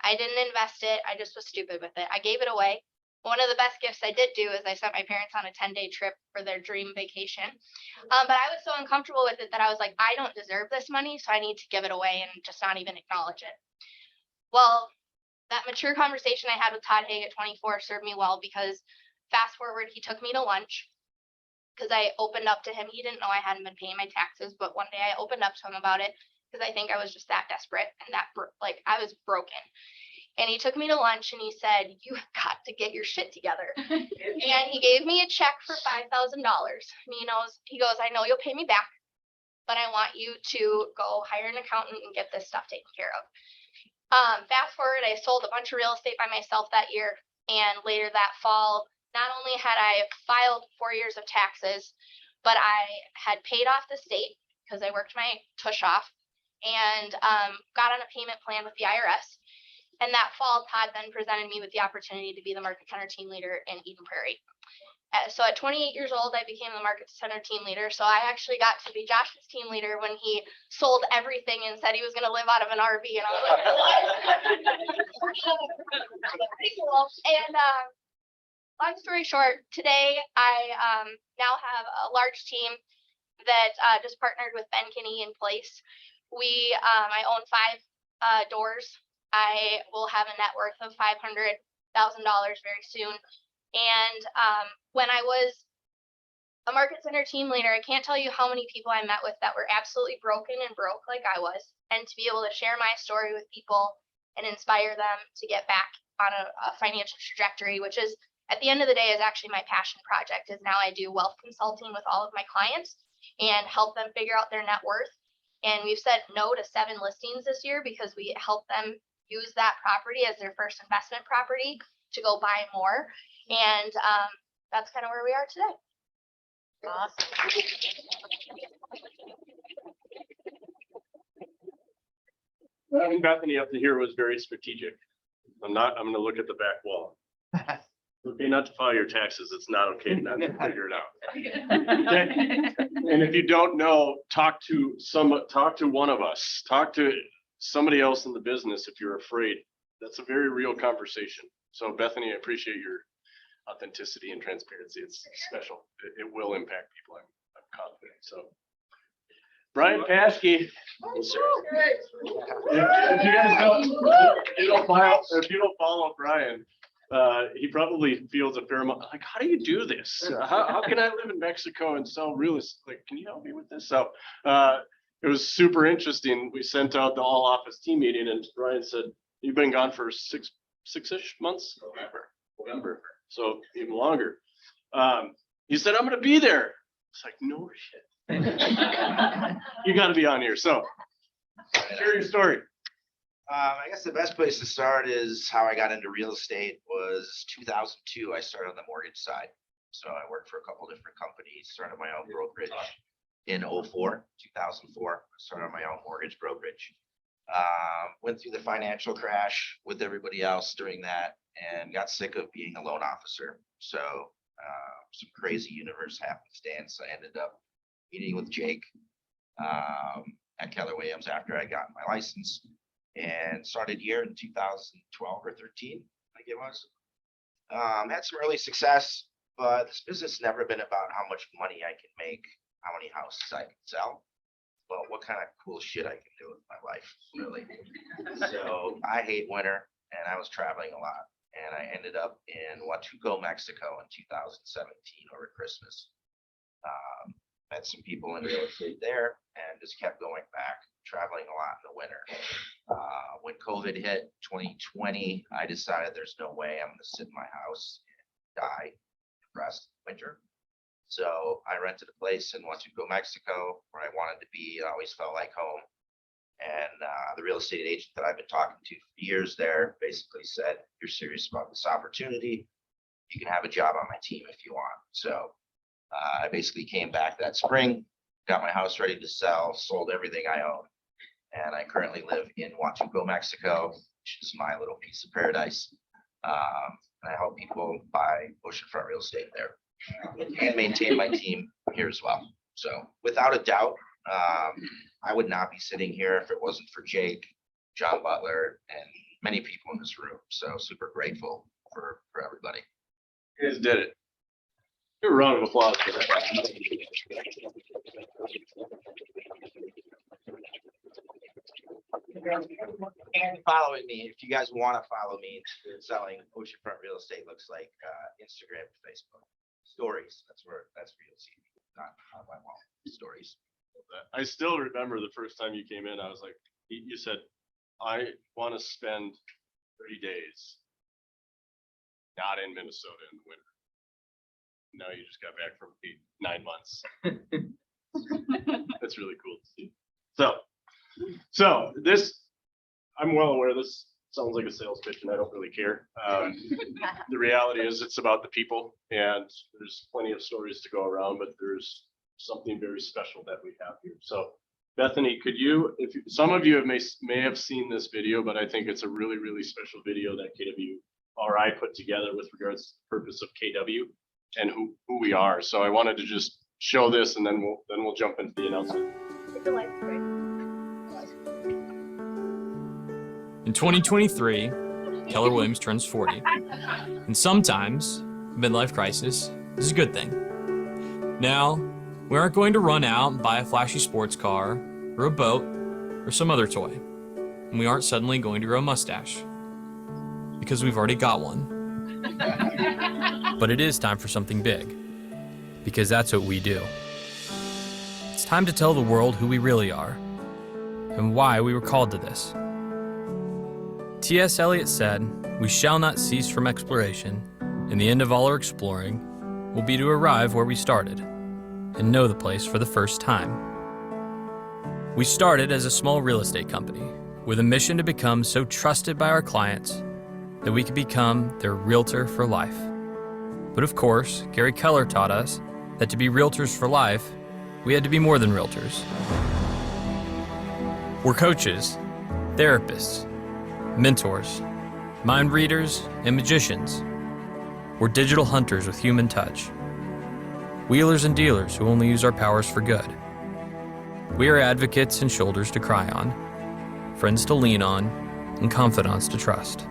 I didn't invest it. I just was stupid with it. I gave it away. One of the best gifts I did do is I sent my parents on a 10-day trip for their dream vacation. But I was so uncomfortable with it that I was like, I don't deserve this money, so I need to give it away and just not even acknowledge it. Well, that mature conversation I had with Todd Haig at 24 served me well because fast forward, he took me to lunch because I opened up to him. He didn't know I hadn't been paying my taxes, but one day I opened up to him about it because I think I was just that desperate and that like I was broken. And he took me to lunch and he said, you have got to get your shit together. And he gave me a check for $5,000. He goes, I know you'll pay me back, but I want you to go hire an accountant and get this stuff taken care of. Fast forward, I sold a bunch of real estate by myself that year. And later that fall, not only had I filed 4 years of taxes, but I had paid off the state because I worked my tush off and got on a payment plan with the IRS. And that fall, Todd then presented me with the opportunity to be the market center team leader in Eden Prairie. So at 28 years old, I became the market center team leader. So I actually got to be Josh's team leader when he sold everything and said he was going to live out of an RV. And I was like, pretty cool. And long story short, today I now have a large team that just partnered with Ben Kinney in place. I own 5 doors. I will have a net worth of $500,000 very soon. And when I was a market center team leader, I can't tell you how many people I met with that were absolutely broken and broke like I was. And to be able to share my story with people and inspire them to get back on a financial trajectory, which is at the end of the day is actually my passion project, is now I do wealth consulting with all of my clients and help them figure out their net worth. And we've said no to 7 listings this year because we help them use that property as their first investment property to go buy more. And that's kind of where we are today. Awesome. Having Bethany up to here was very strategic. I'm gonna look at the back wall. Okay, not to file your taxes. It's not okay not to figure it out. Okay? And if you don't know, talk to one of us, talk to somebody else in the business if you're afraid. That's a very real conversation. So Bethany, I appreciate your authenticity and transparency. It's special. It will impact people. I'm confident. So Brian Paschke. If you don't follow Brian, he probably feels a fair amount like, how do you do this? How can I live in Mexico and sell real estate? Like, can you help me with this? So it was super interesting. We sent out the all office team meeting and Brian said, you've been gone for six-ish months? November. So even longer. He said, I'm going to be there. It's like, no shit. You got to be on here. So share your story. I guess the best place to start is how I got into real estate was 2002. I started on the mortgage side. So I worked for a couple different companies, started my own brokerage in 2004. I started my own mortgage brokerage. Went through the financial crash with everybody else during that and got sick of being a loan officer. So some crazy universe happenstance. I ended up meeting with Jake at Keller Williams after I got my license and started here in 2012 or 13, I think it was. Had some early success, but this business has never been about how much money I can make, how many houses I can sell, but what kind of cool shit I can do with my life, really. So I hate winter and I was traveling a lot and I ended up in Huatuco, Mexico in 2017 over Christmas. Met some people in real estate there and just kept going back, traveling a lot in the winter. When COVID hit 2020, I decided there's no way I'm going to sit in my house and die depressed winter. So I rented a place in Huatuco, Mexico, where I wanted to be. It always felt like home. And the real estate agent that I've been talking to for years there basically said, if you're serious about this opportunity, you can have a job on my team if you want. So I basically came back that spring, got my house ready to sell, sold everything I own. And I currently live in Huatuco, Mexico, which is my little piece of paradise. And I help people buy oceanfront real estate there and maintain my team here as well. So without a doubt, I would not be sitting here if it wasn't for Jake, John Butler, and many people in this room. So super grateful for everybody. You guys did it. Give a round of applause for that. And following me, if you guys want to follow me, selling oceanfront real estate looks like Instagram, Facebook, stories. That's where you'll see me, not on my wall. Stories. I still remember the first time you came in, I was like, you said, I want to spend 30 days not in Minnesota in the winter. Now you just got back from 9 months. That's really cool to see. So this, I'm well aware this sounds like a sales pitch and I don't really care. The reality is it's about the people and there's plenty of stories to go around, but there's something very special that we have here. So Bethany, could you, some of you may have seen this video, but I think it's a really, really special video that KWRI put together with regards to the purpose of KW and who we are. So I wanted to just show this and then we'll jump into the announcement. It's a life story. In 2023, Keller Williams turns 40. And sometimes, midlife crisis is a good thing. Now, we aren't going to run out and buy a flashy sports car, or a boat, or some other toy. And we aren't suddenly going to grow a mustache. Because we've already got one. But it is time for something big. Because that's what we do. It's time to tell the world who we really are. And why we were called to this. T.S. Eliot said, "We shall not cease from exploration, and the end of all our exploring will be to arrive where we started, and know the place for the first time." We started as a small real estate company with a mission to become so trusted by our clients that we could become their realtor for life. But of course, Gary Keller taught us that to be realtors for life, we had to be more than realtors. We're coaches, therapists, mentors, mind readers, and magicians. We're digital hunters with human touch. Wheelers and dealers who only use our powers for good. We are advocates and shoulders to cry on, friends to lean on, and confidants to trust.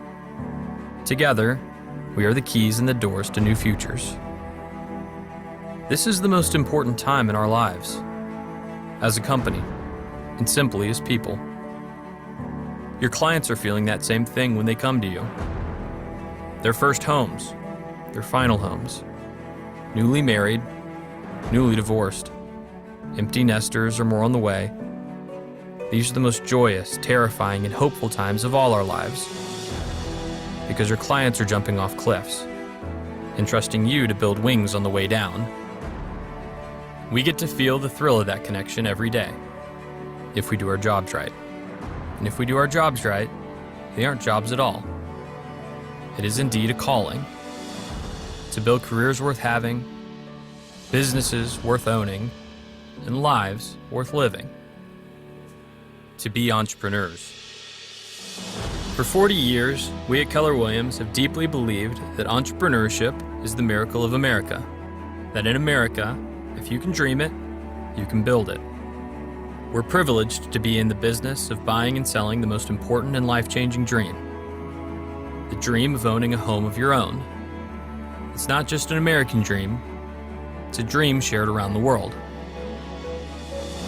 Together, we are the keys and the doors to new futures. This is the most important time in our lives, as a company, and simply as people. Your clients are feeling that same thing when they come to you. Their first homes, their final homes, newly married, newly divorced, empty nesters or more on the way. These are the most joyous, terrifying, and hopeful times of all our lives. Because your clients are jumping off cliffs and trusting you to build wings on the way down. We get to feel the thrill of that connection every day, if we do our jobs right. And if we do our jobs right, they aren't jobs at all. It is indeed a calling. To build careers worth having, businesses worth owning, and lives worth living. To be entrepreneurs. For 40 years, we at Keller Williams have deeply believed that entrepreneurship is the miracle of America. That in America, if you can dream it, you can build it. We're privileged to be in the business of buying and selling the most important and life-changing dream. The dream of owning a home of your own. It's not just an American dream, it's a dream shared around the world.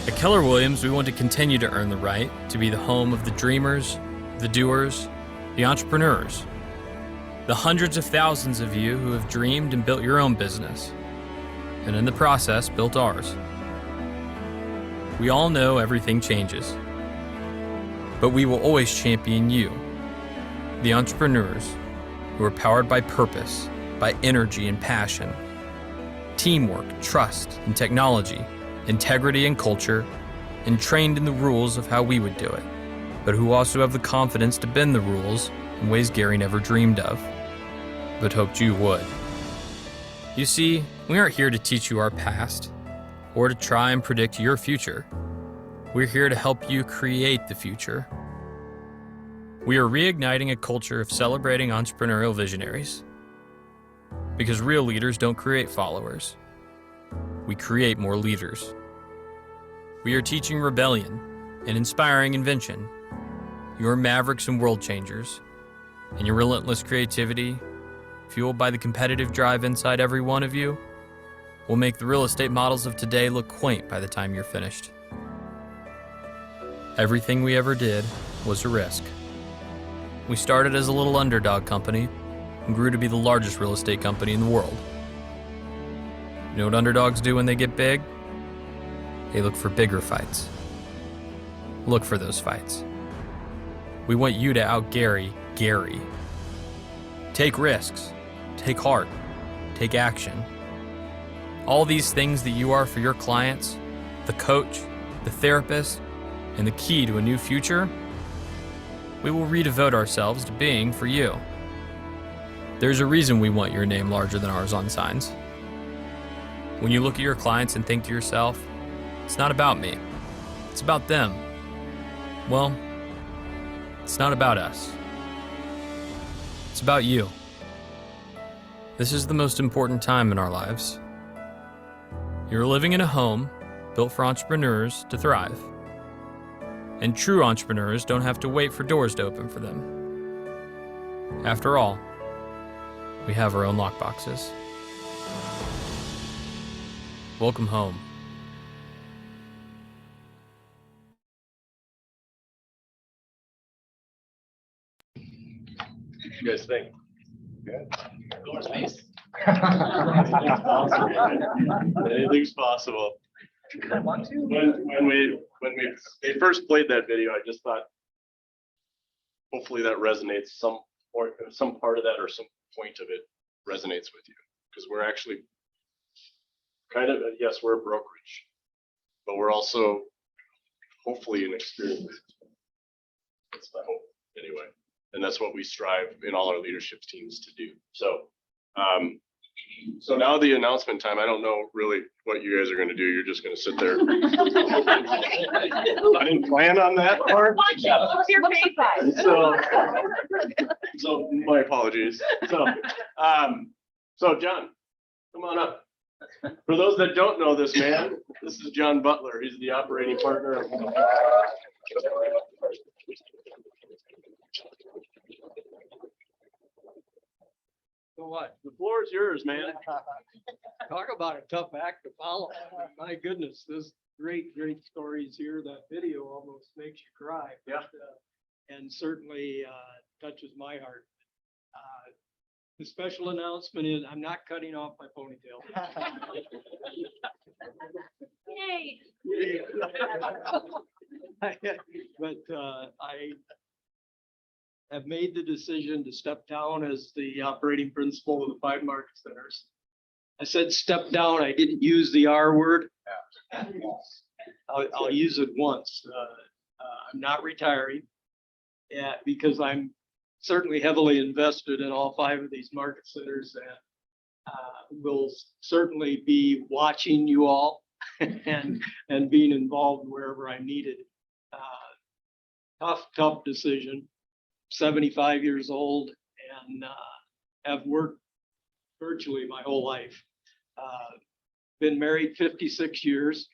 At Keller Williams, we want to continue to earn the right to be the home of the dreamers, the doers, the entrepreneurs. The hundreds of thousands of you who have dreamed and built your own business, and in the process built ours. We all know everything changes, but we will always champion you, the entrepreneurs who are powered by purpose, by energy and passion, teamwork, trust and technology, integrity and culture, and trained in the rules of how we would do it, but who also have the confidence to bend the rules in ways Gary never dreamed of, but hoped you would. You see, we aren't here to teach you our past, or to try and predict your future. We're here to help you create the future. We are reigniting a culture of celebrating entrepreneurial visionaries. Because real leaders don't create followers. We create more leaders. We are teaching rebellion and inspiring invention. Your mavericks and world changers, and your relentless creativity, fueled by the competitive drive inside every one of you, will make the real estate models of today look quaint by the time you're finished. Everything we ever did was a risk. We started as a little underdog company and grew to be the largest real estate company in the world. You know what underdogs do when they get big? They look for bigger fights. Look for those fights. We want you to out-Gary Gary. Take risks, take heart, take action. All these things that you are for your clients, the coach, the therapist, and the key to a new future, we will redevote ourselves to being for you. There's a reason we want your name larger than ours on signs. When you look at your clients and think to yourself, it's not about me, it's about them, well, it's not about us. It's about you. This is the most important time in our lives. You're living in a home built for entrepreneurs to thrive. And true entrepreneurs don't have to wait for doors to open for them. After all, we have our own lockboxes. Welcome home. What you guys think? Anything's possible. When they first played that video, I just thought, hopefully that resonates, some part of that or some point of it resonates with you, because we're actually kind of, yes, we're a brokerage, but we're also hopefully an experience. That's my hope, anyway. And that's what we strive in all our leadership teams to do. So, so now the announcement time. I don't know really what you guys are going to do. You're just going to sit there. I didn't plan on that part. So my apologies. So John, come on up. For those that don't know this man, this is John Butler. He's the operating partner of So what? the floor is yours, man. Talk about a tough act to follow. My goodness, there's great stories here. That video almost makes you cry. Yeah. And certainly touches my heart. The special announcement is I'm not cutting off my ponytail. Yay. But I have made the decision to step down as the operating principal of the 5 market centers. I said step down. I didn't use the R word. I'll use it once. I'm not retiring, because I'm certainly heavily invested in all 5 of these market centers, and will certainly be watching you all and being involved wherever I'm needed. Tough decision. 75 years old and have worked virtually my whole life. Been married 56 years.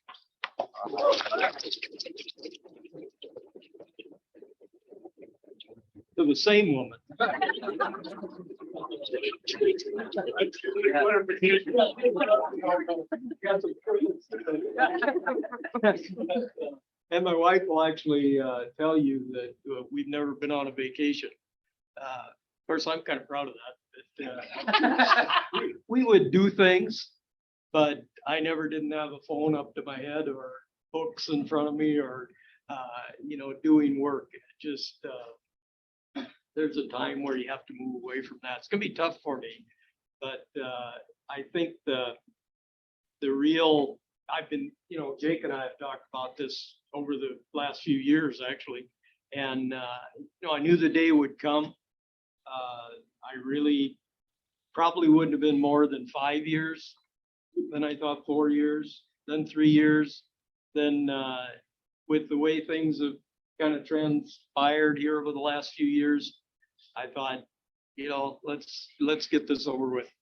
To the same woman. And my wife will actually tell you that we've never been on a vacation. Of course, I'm kind of proud of that. We would do things, but I never didn't have a phone up to my head or books in front of me or, doing work. Just there's a time where you have to move away from that. It's going to be tough for me, but I think the real, I've been, Jake and I have talked about this over the last few years, actually. And, I knew the day would come. I really probably wouldn't have been more than 5 years. Then I thought 4 years, then 3 years. Then with the way things have kind of transpired here over the last few years, I thought, let's get this over with.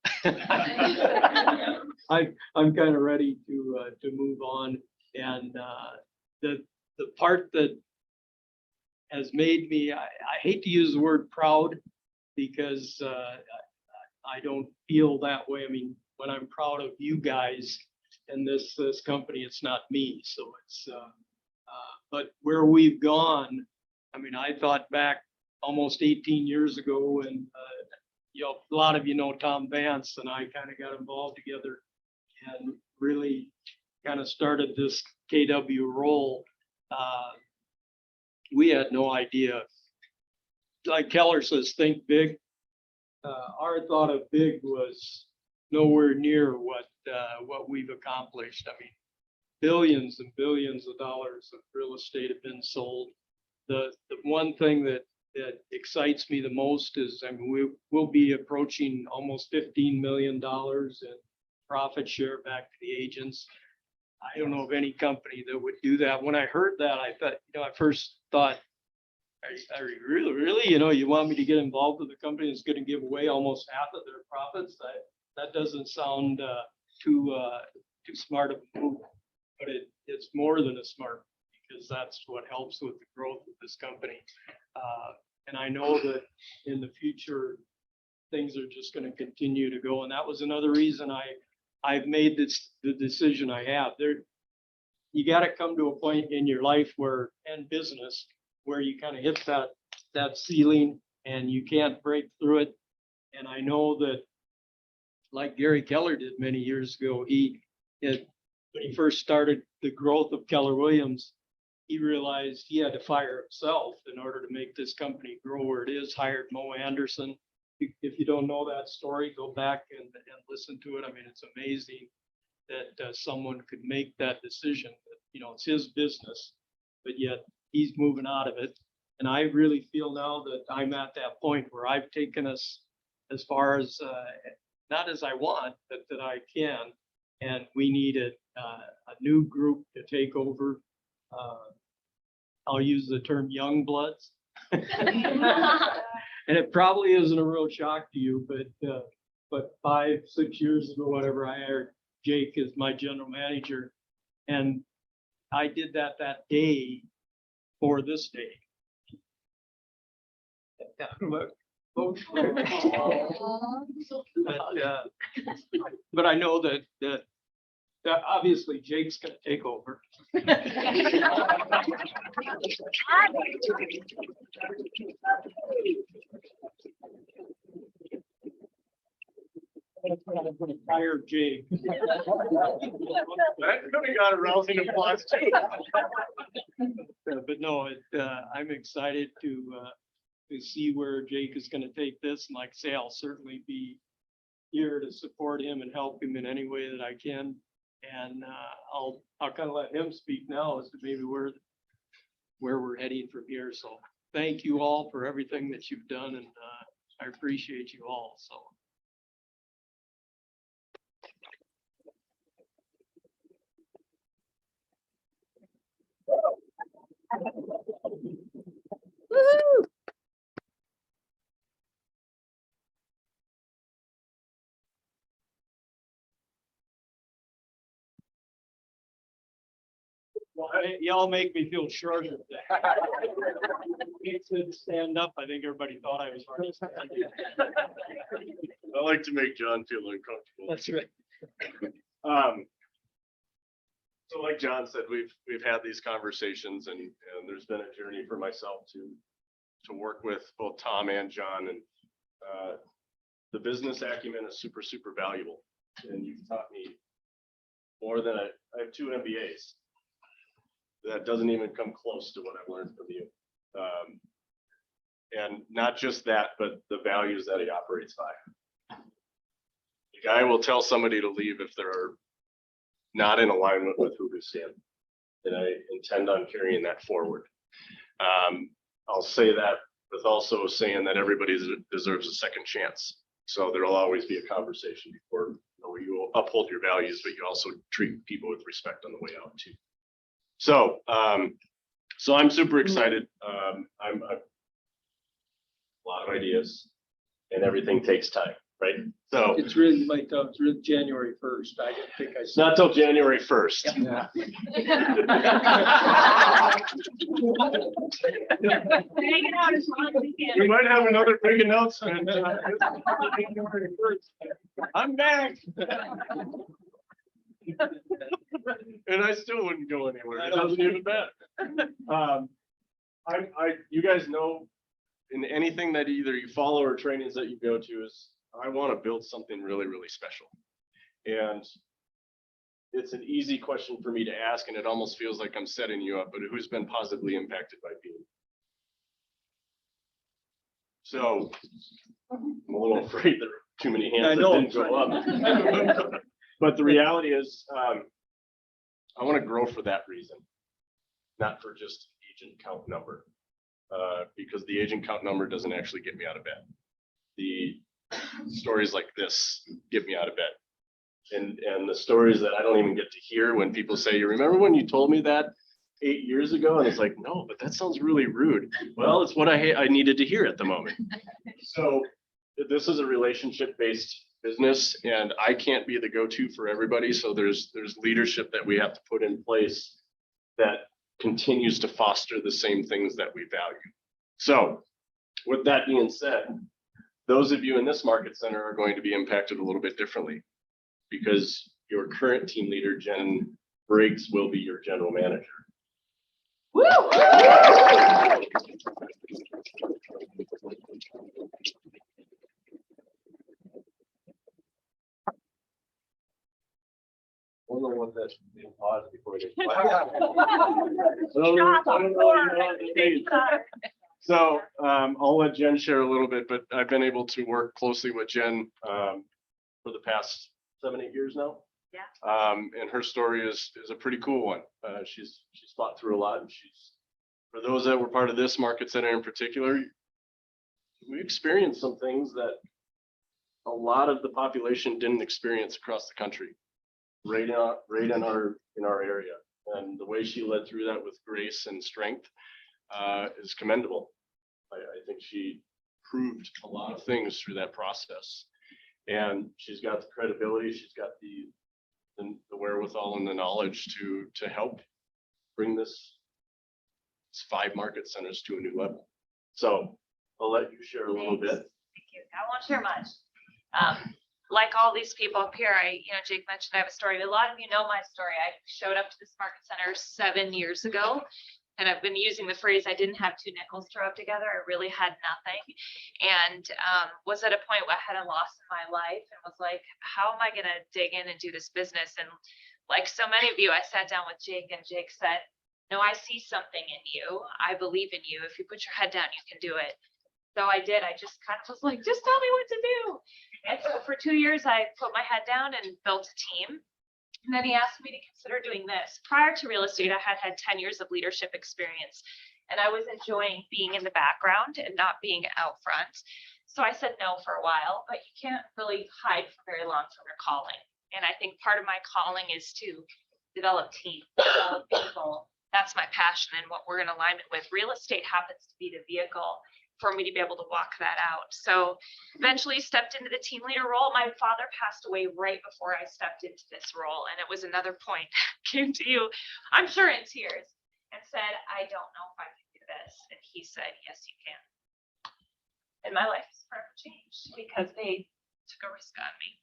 I'm kind of ready to move on. And the part that has made me, I hate to use the word proud, because I don't feel that way. I mean, when I'm proud of you guys and this company, it's not me. So it's, but where we've gone, I mean, I thought back almost 18 years ago, and a lot of Tom Vance and I kind of got involved together and really kind of started this KW role. We had no idea. Like Keller says, think big. Our thought of big was nowhere near what we've accomplished. I mean, billions and billions of dollars of real estate have been sold. The one thing that excites me the most is, I mean, we'll be approaching almost $15 million in profit share back to the agents. I don't know of any company that would do that. When I heard that, I thought, I first thought, are you really, you want me to get involved with a company that's going to give away almost half of their profits? That doesn't sound too smart of a move, but it's more than a smart, because that's what helps with the growth of this company. And I know that in the future, things are just going to continue to go. And that was another reason I've made the decision I have. You got to come to a point in your life and business where you kind of hit that ceiling and you can't break through it. And I know that, like Gary Keller did many years ago, when he first started the growth of Keller Williams, he realized he had to fire himself in order to make this company grow where it is. Hired Mo Anderson. If you don't know that story, go back and listen to it. I mean, it's amazing that someone could make that decision. It's his business, but yet he's moving out of it. And I really feel now that I'm at that point where I've taken us as far as, not as I want, but that I can. And we need a new group to take over. I'll use the term young bloods. And it probably isn't a real shock to you, but 5-6 years ago, whatever, I hired Jake as my general manager. And I did that day for this day. But I know that obviously Jake's gonna take over. I'm gonna fire Jake. That could have got a rousing applause too. But no, I'm excited to see where Jake is gonna take this. And like I say, I'll certainly be here to support him and help him in any way that I can. And I'll kind of let him speak now as to maybe where we're heading from here. So thank you all for everything that you've done, and I appreciate you all. So. Woo-hoo. Well, y'all make me feel short of that. It said stand up. I think everybody thought I was hard to stand. I like to make John feel uncomfortable. That's right. So like John said, we've had these conversations, and there's been a journey for myself to work with both Tom and John, and the business acumen is super, super valuable. And you've taught me more than I have 2 MBAs. That doesn't even come close to what I've learned from you. And not just that, but the values that he operates by. The guy will tell somebody to leave if they're not in alignment with who they stand. And I intend on carrying that forward. I'll say that with also saying that everybody deserves a second chance. So there'll always be a conversation before you uphold your values, but you also treat people with respect on the way out too. So, so I'm super excited. I'm a lot of ideas, and everything takes time, right? So It's really like, it's really January 1st. I didn't think I it's said. not till January 1st. Yeah. We might have another big announcement. I'm back. And I still wouldn't go anywhere. It doesn't even matter. You guys know, in anything that either you follow or trainings that you go to, is I want to build something really, really special. And it's an easy question for me to ask, and it almost feels like I'm setting you up, but who's been positively impacted by Beam? So I'm a little afraid there are too many hands that didn't go up. But the reality is, I want to grow for that reason, not for just agent count number, because the agent count number doesn't actually get me out of bed. The stories like this get me out of bed. And the stories that I don't even get to hear when people say, you remember when you told me that 8 years ago? And it's like, no, but that sounds really rude. Well, it's what I needed to hear at the moment. So this is a relationship-based business, and I can't be the go-to for everybody. So there's leadership that we have to put in place that continues to foster the same things that we value. So with that being said, those of you in this market center are going to be impacted a little bit differently because your current team leader, Jen Briggs, will be your general manager. Woo! One of the ones that you pause before they. So I'll let Jen share a little bit, but I've been able to work closely with Jen for the past 7-8 years now. Yeah. And her story is a pretty cool one. She's fought through a lot, and for those that were part of this market center in particular, we experienced some things that a lot of the population didn't experience across the country, right in our area. And the way she led through that with grace and strength is commendable. I think she proved a lot of things through that process, and she's got the credibility, she's got the wherewithal and the knowledge to help bring this 5 market centers to a new level. So I'll let you share a little bit. Thank you. I won't share much. Like all these people up here, Jake mentioned I have a story. A lot of you know my story. I showed up to this market center 7 years ago, and I've been using the phrase, I didn't have 2 nickels to rub together. I really had nothing, and was at a point where I had a loss in my life and was like, how am I going to dig in and do this business? And like so many of you, I sat down with Jake, and Jake said, no, I see something in you. I believe in you. If you put your head down, you can do it. So I did. I just kind of was like, just tell me what to do. And so for 2 years, I put my head down and built a team. And then he asked me to consider doing this. Prior to real estate, I had 10 years of leadership experience, and I was enjoying being in the background and not being out front. So I said no for a while, but you can't really hide for very long from your calling. And I think part of my calling is to develop teams, develop people. That's my passion and what we're in alignment with. Real estate happens to be the vehicle for me to be able to walk that out. So eventually stepped into the team leader role. My father passed away right before I stepped into this role. And it was another point, came to you, I'm sure in tears, and said, I don't know if I can do this. And he said, yes, you can. And my life has forever changed because they took a risk on me.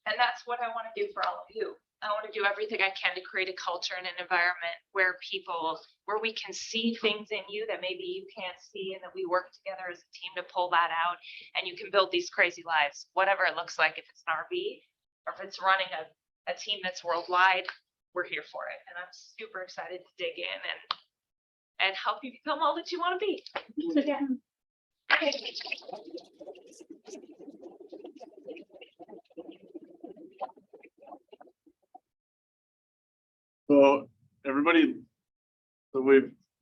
And that's what I want to do for all of you. I want to do everything I can to create a culture and an environment where we can see things in you that maybe you can't see, and that we work together as a team to pull that out, and you can build these crazy lives, whatever it looks like. If it's an RV or if it's running a team that's worldwide, we're here for it. And I'm super excited to dig in and help you become all that you want to be. Yeah. So everybody,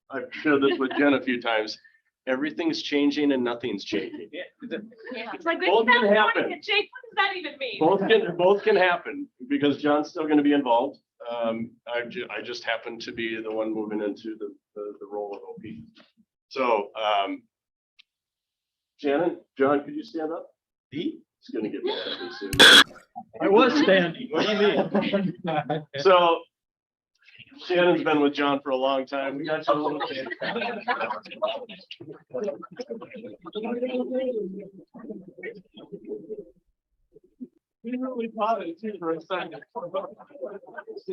I've shared this with Jen a few times. Everything's changing and nothing's changing. Yeah. It's like, Both can happen. Jake, what does that even mean? Both can happen because John's still going to be involved. I just happen to be the one moving into the role of OP. So Shannon, John, could you stand up? He's going to get mad at me soon. I was standing. What do you mean? So Shannon's been with John for a long time. We got you a little bit. We really thought it too for a second. So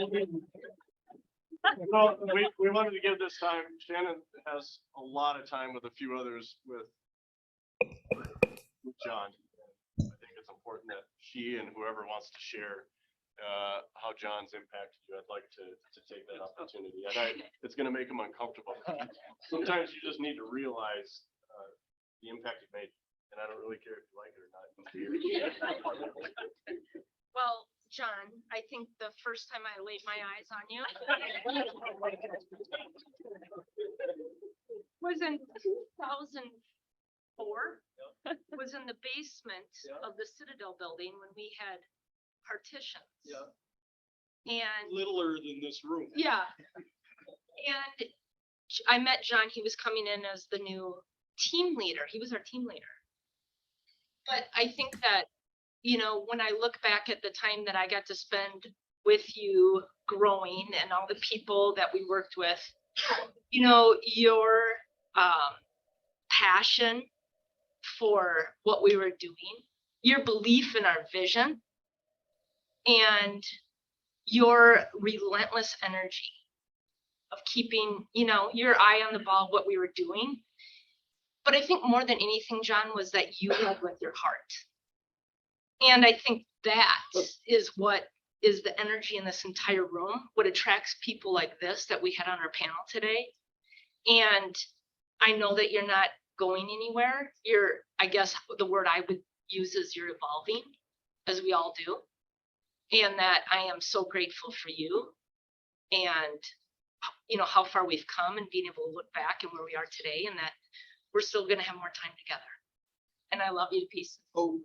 we wanted to give this time. Shannon has a lot of time with a few others with John. I think it's important that she and whoever wants to share how John's impacted you. I'd like to take that opportunity. And it's going to make him uncomfortable. Sometimes you just need to realize the impact you made, and I don't really care if you like it or not. Well, John, I think the first time I laid my eyes on you was in 2004. Was in in the basement Yeah. of the Citadel building when we had partitions. Yeah. And Littler than this room. yeah. And I met John, he was coming in as the new team leader. He was our team leader. But I think that, you know, when I look back at the time that I got to spend with you growing and all the people that we worked with, you know, your passion for what we were doing, your belief in our vision, and your relentless energy of keeping, you know, your eye on the ball, what we were doing. But I think more than anything, John, was that you led with your heart. And I think that is what is the energy in this entire room, what attracts people like this that we had on our panel today. And I know that you're not going anywhere. You're, I guess the word I would use is you're evolving, as we all do. And that I am so grateful for you and, you know, how far we've come and being able to look back and where we are today, and that we're still going to have more time together. And I love you to pieces. Oh.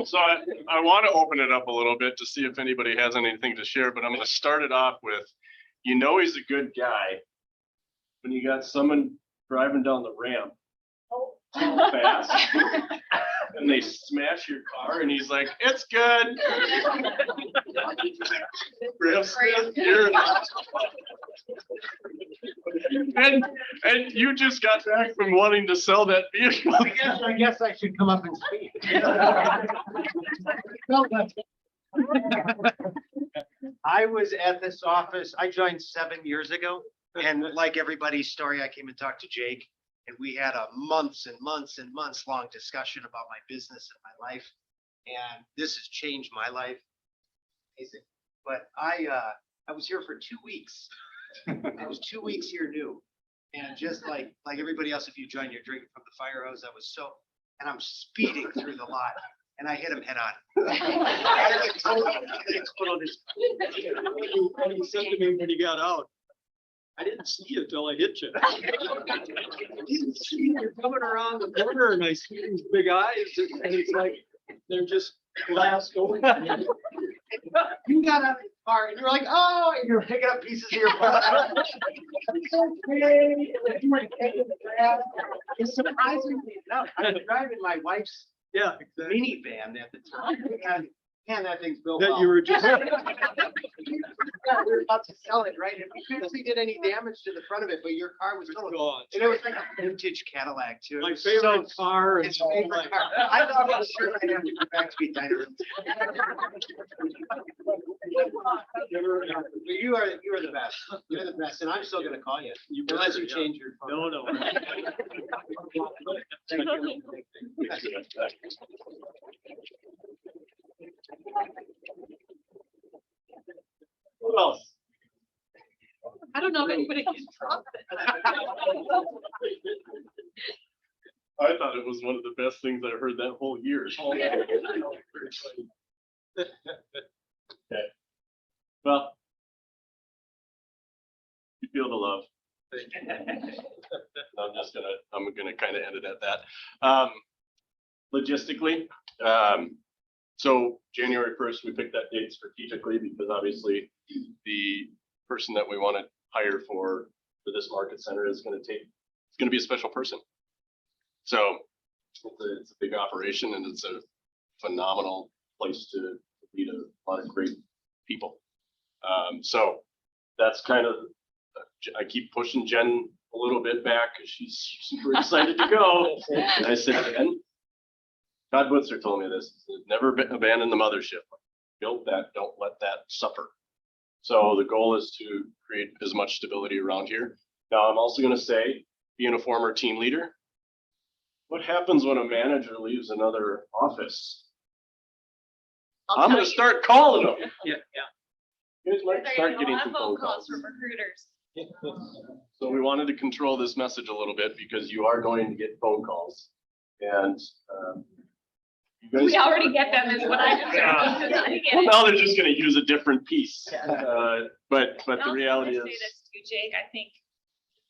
So I want to open it up a little bit to see if anybody has anything to share, but I'm going to start it off with, you know, he's a good guy when you got someone driving down the ramp too fast and they smash your car and he's like, it's good. And you just got back from wanting to sell that vehicle. I guess I should come up and speak. I was at this office, I joined 7 years ago, and like everybody's story, I came and talked to Jake, and we had a months and months and months long discussion about my business and my life. And this has changed my life. Amazing. But I was here for 2 weeks. I was 2 weeks here new. And just like everybody else, if you join, you're drinking from the fire hose. And I'm speeding through the lot. And I hit him head on. When you said to me when you got out, I didn't see you till I hit you. I didn't see you coming around the corner and I see these big eyes and it's like, they're just glassed over. You got out of the car and you're like, oh, and you're picking up pieces of your butt. It's okay. You were taking the grass. It's surprisingly enough, I was driving my wife's Yeah, exactly. minivan at the time. And man, that thing's built That well. you were just. Yeah, we were about to sell it, right? And we couldn't see did any damage to the front of it, but your car was total. God. And it was like a vintage Cadillac too. It My was favorite so- car. His favorite car. I thought I was sure I'd have to go back to be diner. You are the best. You're the best, and I'm still gonna call you. Unless you change your phone. No. Who else? I don't know if anybody can drop it. I thought it was one of the best things I heard that whole year. Okay. Well, you feel the love. I'm gonna kind of end it at that. Logistically, so January 1st, we picked that date strategically because obviously the person that we want to hire for this market center is going to be a special person. So it's a big operation and it's a phenomenal place to meet a lot of great people. So that's kind of, I keep pushing Jen a little bit back because she's super excited to go. And I said, Jen, Todd Butler told me this, never abandon the mothership. Build that, don't let that suffer. So the goal is to create as much stability around here. Now, I'm also going to say, being a former team leader, what happens when a manager leaves another office? I'm going to start calling them. Yeah. You guys might They're start getting a getting lot some of phone phone calls calls. from recruiters. So we wanted to control this message a little bit because you are going to get phone calls. And You We guys- already get them is what I determined. I get Well, it. now they're just gonna use a different piece. But And the also, reality I wanna is, say this too, Jake, I think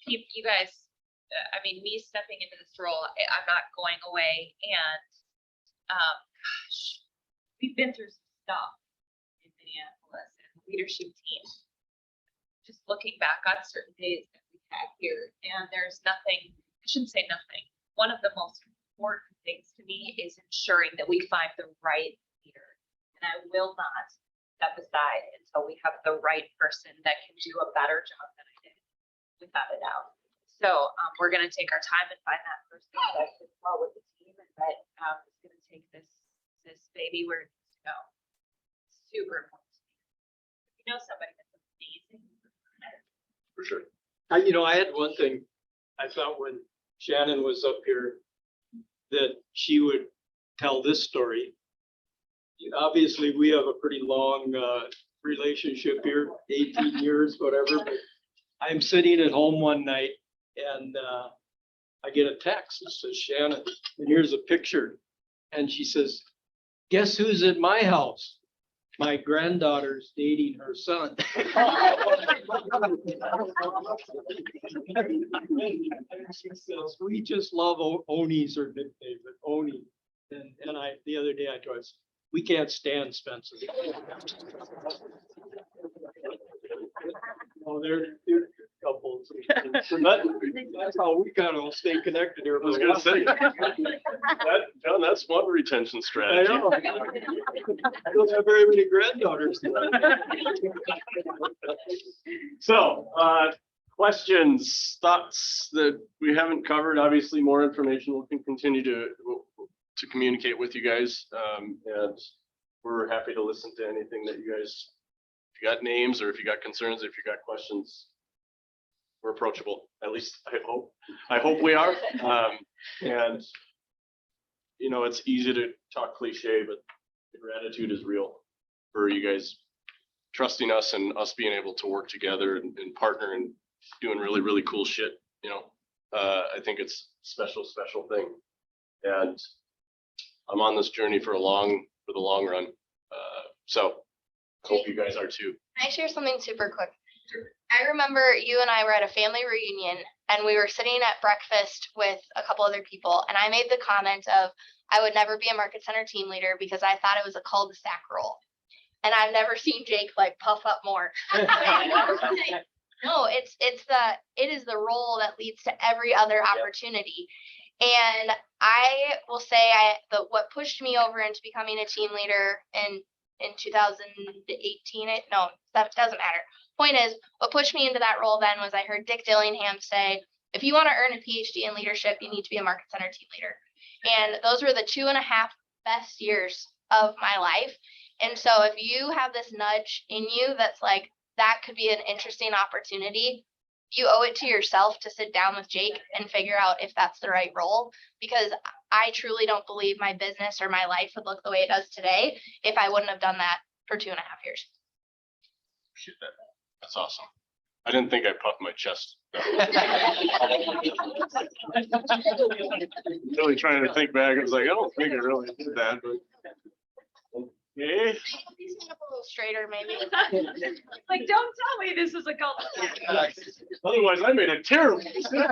you guys, I mean, me stepping into this role, I'm not going away and, gosh, we've been through some stuff in Minneapolis and the leadership team. Just looking back on certain days that we've had here, and there's nothing, I shouldn't say nothing. One of the most important things to me is ensuring that we find the right leader. And I will not step aside until we have the right person that can do a better job than I did, without a doubt. So we're gonna take our time and find that person that fits well with the team and that is gonna take this baby where it needs to go. Super important. If you know somebody that's amazing. for sure. I had one thing I thought when Shannon was up here, that she would tell this story. Obviously, we have a pretty long relationship here, 18 years, whatever, but I'm sitting at home one night and I get a text that says, Shannon, and here's a picture. And she says, guess who's at my house? My granddaughter's dating her son. She says, we just loveOni's her nickname, but Oni. And the other day I told her, we can't stand Spencer. Oh, they're couples. That's how we kind of stay connected here. I was gonna say, John, that's one retention I strategy. know. I don't have very many granddaughters. So, questions, thoughts that we haven't covered, obviously more information we can continue to communicate with you guys. And we're happy to listen to anything that you guys, if you got names or if you got concerns, if you got questions, we're approachable. At least I hope we are. And it's easy to talk cliche, but the gratitude is real for you guys trusting us and us being able to work together and partner and doing really, really cool shit. I think it's a special thing. And I'm on this journey for the long run. So hope you guys are too. Can I share something super quick? I remember you and I were at a family reunion and we were sitting at breakfast with a couple other people. And I made the comment of, I would never be a market center team leader because I thought it was a cul-de-sac role. And I've never seen Jake puff up more. No, it is the role that leads to every other opportunity. And I will say what pushed me over into becoming a team leader in 2018, that doesn't matter. Point is, what pushed me into that role then was I heard Dick Dillingham say, if you want to earn a PhD in leadership, you need to be a market center team leader. And those were the 2.5 best years of my life. And so if you have this nudge in you that's like, that could be an interesting opportunity, you owe it to yourself to sit down with Jake and figure out if that's the right role, because I truly don't believe my business or my life would look the way it does today if I wouldn't have done that for 2.5 years. Shit, that's awesome. I didn't think I puffed my chest. Really trying to think back. I was like, I don't think I really did that, but. Okay. Please stand up a little straighter, maybe. Like, don't tell me this is a cul-de-sac. Otherwise, I made a terrible mistake.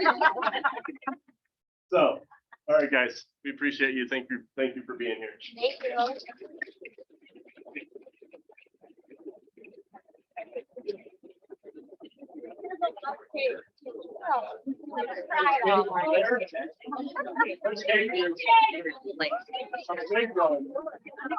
So, all right, guys, we appreciate you. Thank you for being here. Thank you. Thank you.